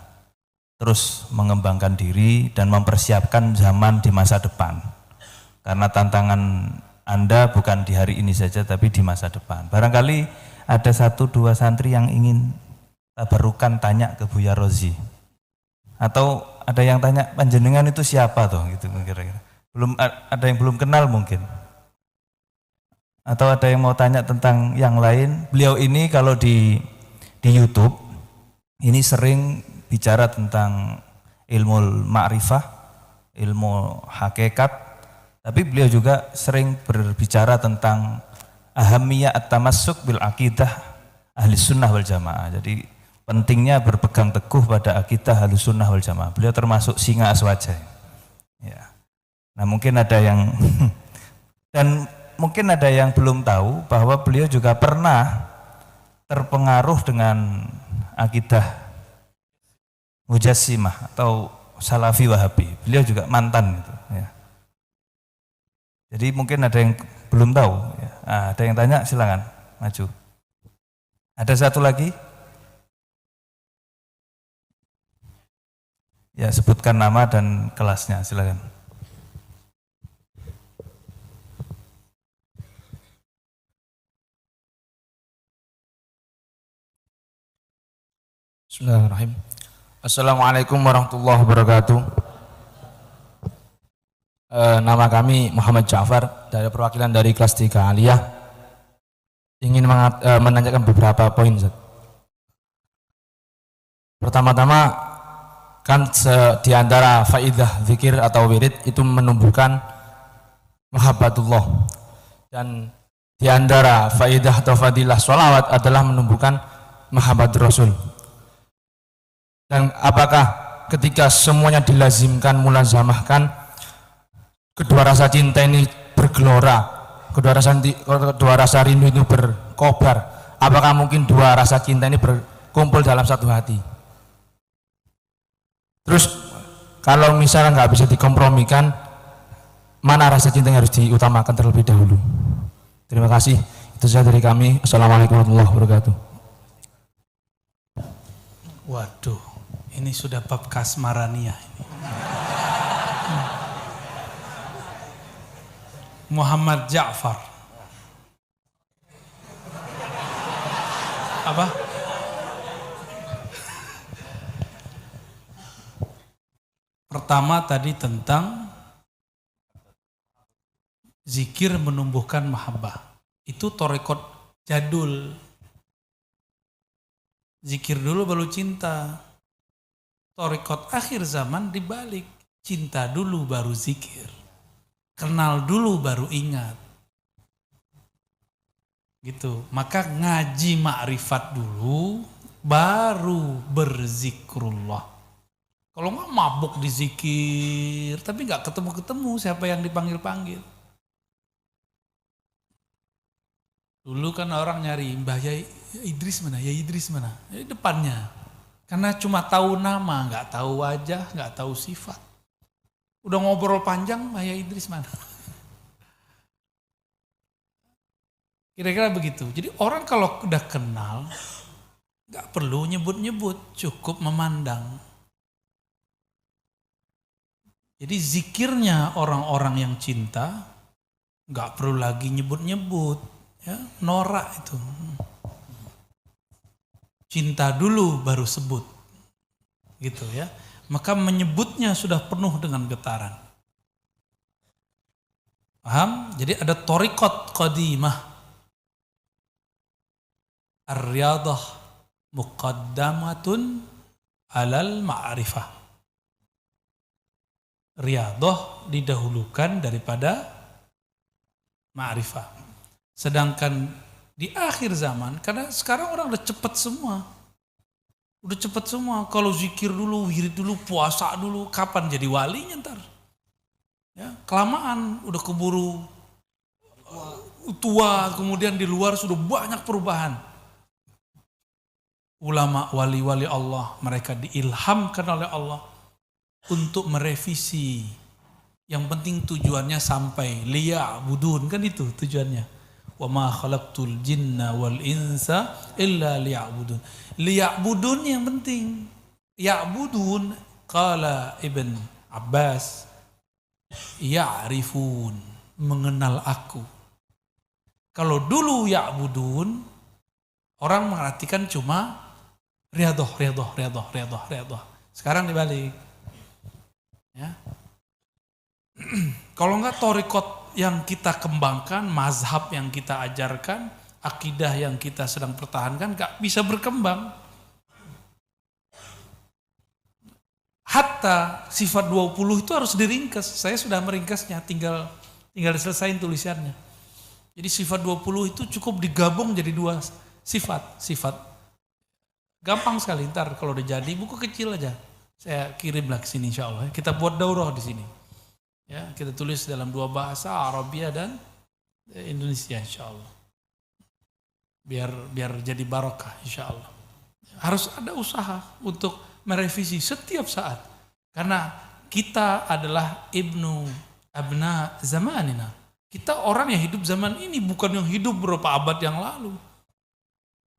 terus mengembangkan diri dan mempersiapkan zaman di masa depan. Karena tantangan Anda bukan di hari ini saja tapi di masa depan. Barangkali ada 1-2 santri yang ingin tabarukan tanya ke Buya Rozi. Atau ada yang tanya panjenengan itu siapa toh gitu kira-kira. Belum ada yang belum kenal mungkin. Atau ada yang mau tanya tentang yang lain. Beliau ini kalau di YouTube ini sering bicara tentang ilmu ma'rifah, ilmu hakikat, tapi beliau juga sering berbicara tentang ahamiyah at-tamassuk bil aqidah ahli sunnah wal jamaah. Jadi pentingnya berpegang teguh pada akidah ahli sunnah wal jamaah. Beliau termasuk singa aswaja. Ya. Nah mungkin ada yang dan mungkin ada yang belum tahu bahwa beliau juga pernah terpengaruh dengan akidah Mujassimah atau Salafi Wahabi. Beliau juga mantan gitu, ya. Jadi mungkin ada yang belum tahu ya. Ada yang tanya silakan maju. Ada satu lagi? Ya sebutkan nama dan kelasnya silakan. Bismillahirrahmanirrahim. Assalamualaikum warahmatullahi wabarakatuh. Nama kami Muhammad Ja'far dari perwakilan dari kelas 3 Aliyah. Ingin menanyakan beberapa poin. Pertama-tama kan di antara faidah zikir atau wirid itu menumbuhkan mahabbatullah, dan di antara faidah atau fadilah sholawat adalah menumbuhkan mahabbat Rasul. Dan apakah ketika semuanya dilazimkan, mulazamahkan, kedua rasa cinta ini bergelora, kedua rasa rindu itu berkobar, apakah mungkin dua rasa cinta ini berkumpul dalam satu hati? Terus kalau misalnya nggak bisa dikompromikan, mana rasa cinta yang harus diutamakan terlebih dahulu? Terima kasih. Itu saja dari kami. Assalamualaikum warahmatullahi wabarakatuh. Waduh, ini sudah bab kasmaraniyah ini. Muhammad Ja'far. Apa? Pertama tadi tentang zikir menumbuhkan mahabbah. Itu torekot jadul. Zikir dulu baru cinta. Torekot akhir zaman dibalik. Cinta dulu baru zikir. Kenal dulu baru ingat. Gitu. Maka ngaji ma'rifat dulu baru berzikrullah. Kalau nggak mabuk di zikir, tapi nggak ketemu-ketemu siapa yang dipanggil-panggil. Dulu kan orang nyari Mbah Yai Idris mana, Yai Idris mana, di depannya. Karena cuma tahu nama, nggak tahu wajah, nggak tahu sifat. Udah ngobrol panjang, Mbah Yai Idris mana. Kira-kira begitu. Jadi orang kalau udah kenal, nggak perlu nyebut-nyebut, cukup memandang. Jadi zikirnya orang-orang yang cinta nggak perlu lagi nyebut-nyebut, ya, norak itu. Cinta dulu baru sebut, gitu ya. Maka menyebutnya sudah penuh dengan getaran. Paham? Jadi ada thariqat qadimah, ar-riyadah muqaddamatun alal ma'rifah. Riyadhah didahulukan daripada ma'rifah. Sedangkan di akhir zaman, karena sekarang orang udah cepet semua. Udah cepet semua. Kalau zikir dulu, wirid dulu, puasa dulu, kapan jadi walinya ntar? Ya, kelamaan, udah keburu tua, kemudian di luar sudah banyak perubahan. Ulama wali-wali Allah, mereka diilhamkan oleh Allah untuk merevisi. Yang penting tujuannya sampai liya'budun, kan itu tujuannya. Wa ma khalaqtul jinna wal insa illa liya'budun. Liya'budun yang penting. Ya'budun, qala Ibn Abbas, ya'rifun, mengenal aku. Kalau dulu ya'budun, orang mengartikan cuma riadoh. Sekarang dibalik. Ya. Kalau enggak thariqat yang kita kembangkan, mazhab yang kita ajarkan, akidah yang kita sedang pertahankan enggak bisa berkembang. Hatta sifat 20 itu harus diringkas. Saya sudah meringkasnya, tinggal diselesain tulisannya. Jadi sifat 20 itu cukup digabung jadi 2 sifat. Gampang sekali, ntar kalau udah jadi buku kecil aja. Saya kirimlah ke sini insya Allah. Kita buat daurah di sini. Ya, kita tulis dalam 2 bahasa, Arabia dan Indonesia insya Allah. Biar jadi barokah insya Allah. Harus ada usaha untuk merevisi setiap saat. Karena kita adalah abna zamanina. Kita orang yang hidup zaman ini, bukan yang hidup beberapa abad yang lalu.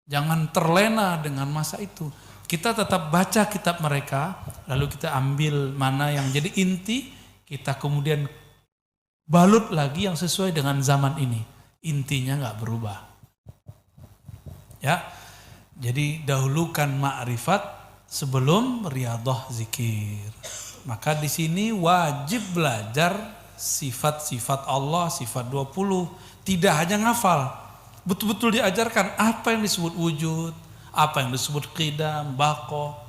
Jangan terlena dengan masa itu. Kita tetap baca kitab mereka, lalu kita ambil mana yang jadi inti, kita kemudian balut lagi yang sesuai dengan zaman ini. Intinya nggak berubah. Ya, jadi dahulukan ma'rifat sebelum riyadhah zikir. Maka di sini wajib belajar sifat-sifat Allah, sifat 20. Tidak hanya ngafal, betul-betul diajarkan apa yang disebut wujud, apa yang disebut qidam, baqa,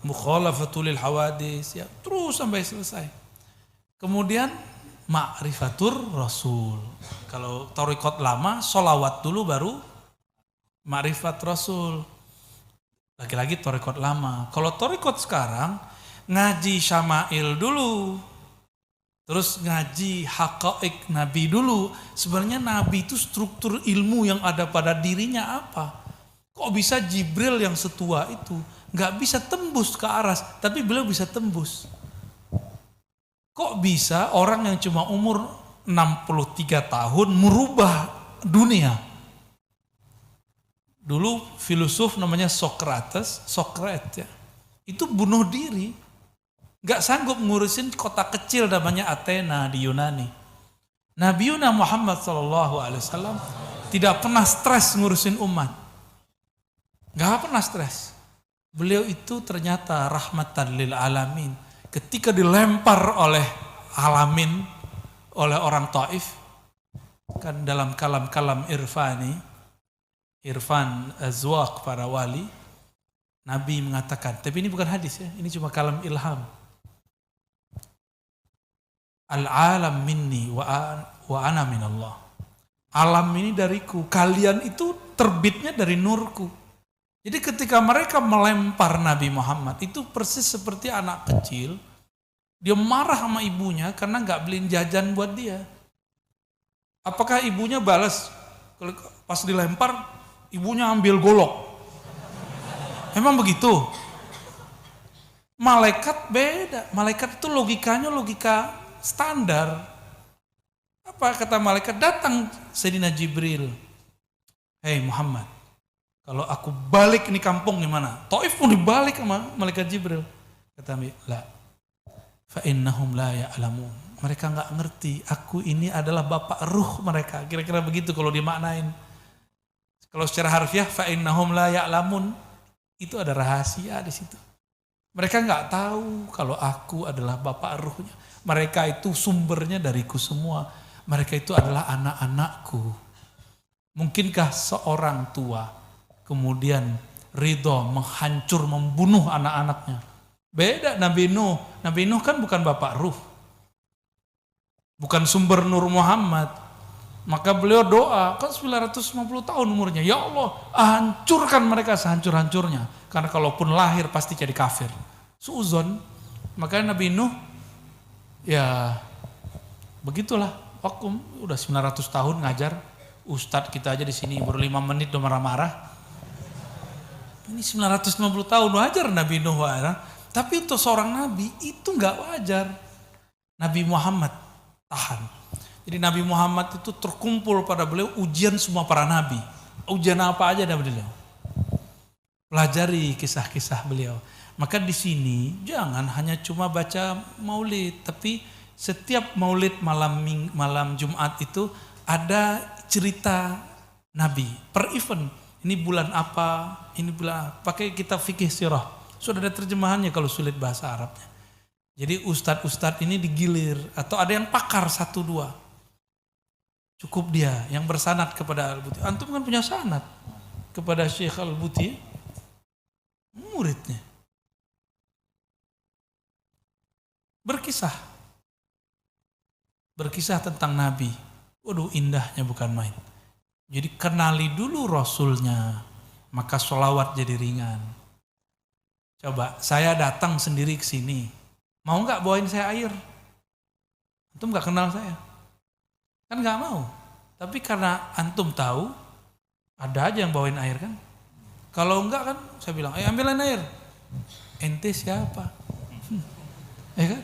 mukhalafatul hawadis, ya, terus sampai selesai. Kemudian ma'rifatur rasul. Kalau thariqat lama, sholawat dulu baru ma'rifat rasul. Lagi-lagi thariqat lama. Kalau thariqat sekarang, ngaji syama'il dulu. Terus ngaji haqa'iq Nabi dulu. Sebenarnya Nabi itu struktur ilmu yang ada pada dirinya apa? Kok bisa Jibril yang setua itu nggak bisa tembus ke aras, tapi beliau bisa tembus? Kok bisa orang yang cuma umur 63 tahun merubah dunia? Dulu filosof namanya Socrates ya, itu bunuh diri. Gak sanggup ngurusin kota kecil namanya Athena di Yunani. Nabi Muhammad SAW tidak pernah stres ngurusin umat. Gak pernah stres. Beliau itu ternyata rahmatan lil alamin. Ketika dilempar oleh alamin, oleh orang Taif, kan dalam kalam-kalam irfan azwaq para wali, Nabi mengatakan, tapi ini bukan hadis ya, ini cuma kalam ilham. Al-alam minni wa ana minallah. Alam ini dariku, kalian itu terbitnya dari nurku. Jadi ketika mereka melempar Nabi Muhammad, itu persis seperti anak kecil, dia marah sama ibunya karena gak beliin jajan buat dia. Apakah ibunya balas? Pas dilempar, ibunya ambil golok. Emang begitu? Malaikat beda, malaikat itu logikanya logika standar. Apa kata malaikat? Datang Sayyidina Jibril. Hei Muhammad, kalau aku balik ini kampung gimana? Taif pun dibalik sama malaikat Jibril. Kata Nabi, la, fa innahum la ya'lamun. Mereka nggak ngerti. Aku ini adalah bapak ruh mereka. Kira-kira begitu kalau dimaknain. Kalau secara harfiah, fa innahum la ya'lamun, itu ada rahasia di situ. Mereka nggak tahu kalau aku adalah bapak ruhnya. Mereka itu sumbernya dariku semua. Mereka itu adalah anak-anakku. Mungkinkah seorang tua kemudian ridho menghancur, membunuh anak-anaknya? Beda Nabi Nuh. Nabi Nuh kan bukan bapak ruh. Bukan sumber Nur Muhammad. Maka beliau doa, kan 950 tahun umurnya. Ya Allah, hancurkan mereka sehancur-hancurnya. Karena kalaupun lahir pasti jadi kafir. Suuzon. Makanya Nabi Nuh, ya begitulah. Waktu udah 900 tahun ngajar. Ustadz kita aja di sini baru 5 menit udah marah-marah. Ini 950 tahun wajar Nabi Nuh. Tapi untuk seorang Nabi itu nggak wajar. Nabi Muhammad tahan. Jadi Nabi Muhammad itu terkumpul pada beliau ujian semua para nabi. Ujian apa aja ada beliau. Pelajari kisah-kisah beliau. Maka di sini jangan hanya cuma baca maulid, tapi setiap maulid malam Jumat itu ada cerita nabi per event. Ini bulan apa? Ini bulan apa? Pakai kitab fikih sirah. Sudah ada terjemahannya kalau sulit bahasa Arabnya. Jadi ustadz-ustadz ini digilir atau ada yang pakar 1-2. Cukup dia yang bersanad kepada Al-Buti. Antum kan punya sanad kepada Syekh Al-Buti, muridnya. Berkisah tentang Nabi. Waduh, indahnya bukan main. Jadi kenali dulu Rasulnya, maka sholawat jadi ringan. Coba, saya datang sendiri ke sini. Mau nggak bawain saya air? Antum nggak kenal saya. Kan nggak mau. Tapi karena antum tahu, ada aja yang bawain air kan. Kalau enggak kan, saya bilang, ambilin air. Ente siapa? Ya kan?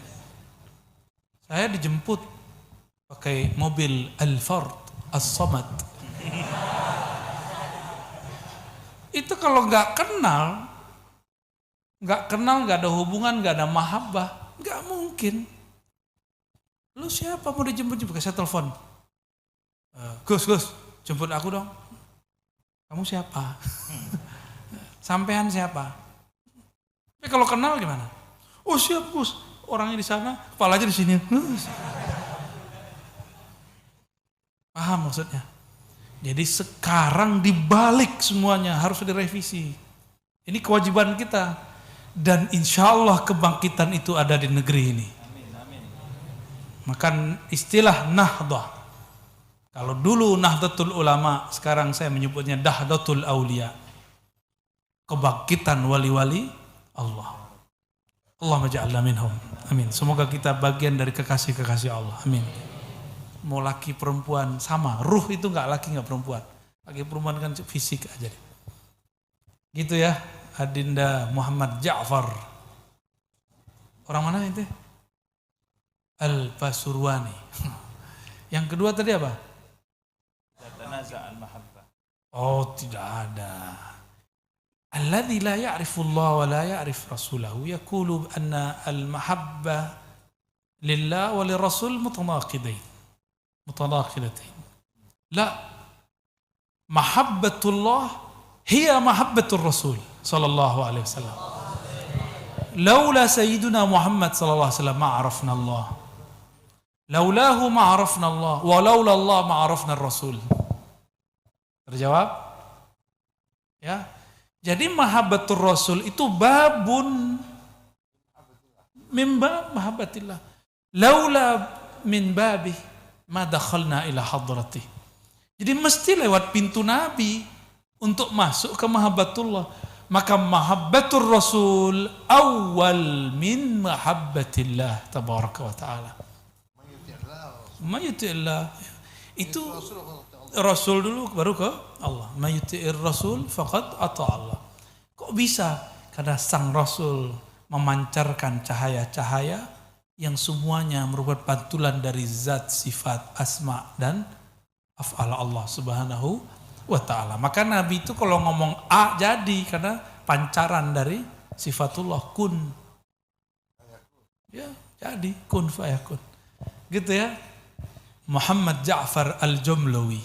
Saya dijemput pakai mobil Al-Fard As-Samad. Itu kalau nggak kenal, nggak ada hubungan, nggak ada mahabbah, nggak mungkin. Lu siapa mau dijemput? Saya telepon. Gus, jemput aku dong. Kamu siapa? Sampean siapa? Tapi kalau kenal gimana? Oh siap Gus, orangnya di sana, kepalanya di sini. Paham maksudnya? Jadi sekarang dibalik semuanya, harus direvisi. Ini kewajiban kita. Dan insya Allah kebangkitan itu ada di negeri ini. Maka istilah Nahdah. Kalau dulu Nahdlatul Ulama, sekarang saya menyebutnya Dahdatul Aulia. Kebangkitan wali-wali Allah. Allahumma ja'alna minhum. Amin. Semoga kita bagian dari kekasih-kekasih Allah. Amin. Mau laki perempuan sama. Ruh itu enggak laki enggak perempuan. Laki perempuan kan fisik aja. Gitu ya. Adinda Muhammad Ja'far. Orang mana itu? Al-Pasurwani. Yang kedua tadi apa? Oh, tidak ada. Alladzi la ya'rifu Allah wa la ya'rif rasulahu yaqulu anna al-mahabbah lillah wa lirrasul mutanaqidain. La. Mahabbatullah hiya mahabbatur rasul sallallahu alaihi wasallam. Laula sayyiduna Muhammad sallallahu alaihi wasallam ma arafna Allah. Laulahu ma arafna Allah wa laula Allah ma arafna ar-rasul. Terjawab? Ya. Jadi mahabbatur rasul itu babun mimba mahabbatillah. Laula min babih ma dakhalna ila hadratih. Jadi mesti lewat pintu Nabi untuk masuk ke mahabbatullah. Maka mahabbatur rasul awal min mahabbatillah tabaraka wa ta'ala. Mayuti'illah. Itu Rasul dulu baru ke Allah. Mayuti'ir Rasul faqad ata Allah. Kok bisa? Karena sang Rasul memancarkan cahaya-cahaya yang semuanya merupakan pantulan dari zat, sifat, asma dan af'al Allah subhanahu wa ta'ala. Maka Nabi itu kalau ngomong A jadi karena pancaran dari sifatullah kun. Ya, jadi kun fayakun. Gitu ya. Muhammad Ja'far Al-Jumlawi.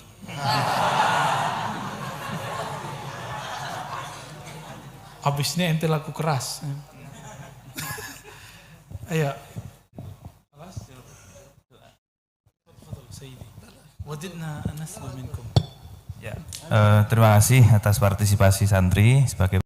Habisnya ente laku keras. Ayo. Ya, terima kasih atas partisipasi santri sebagai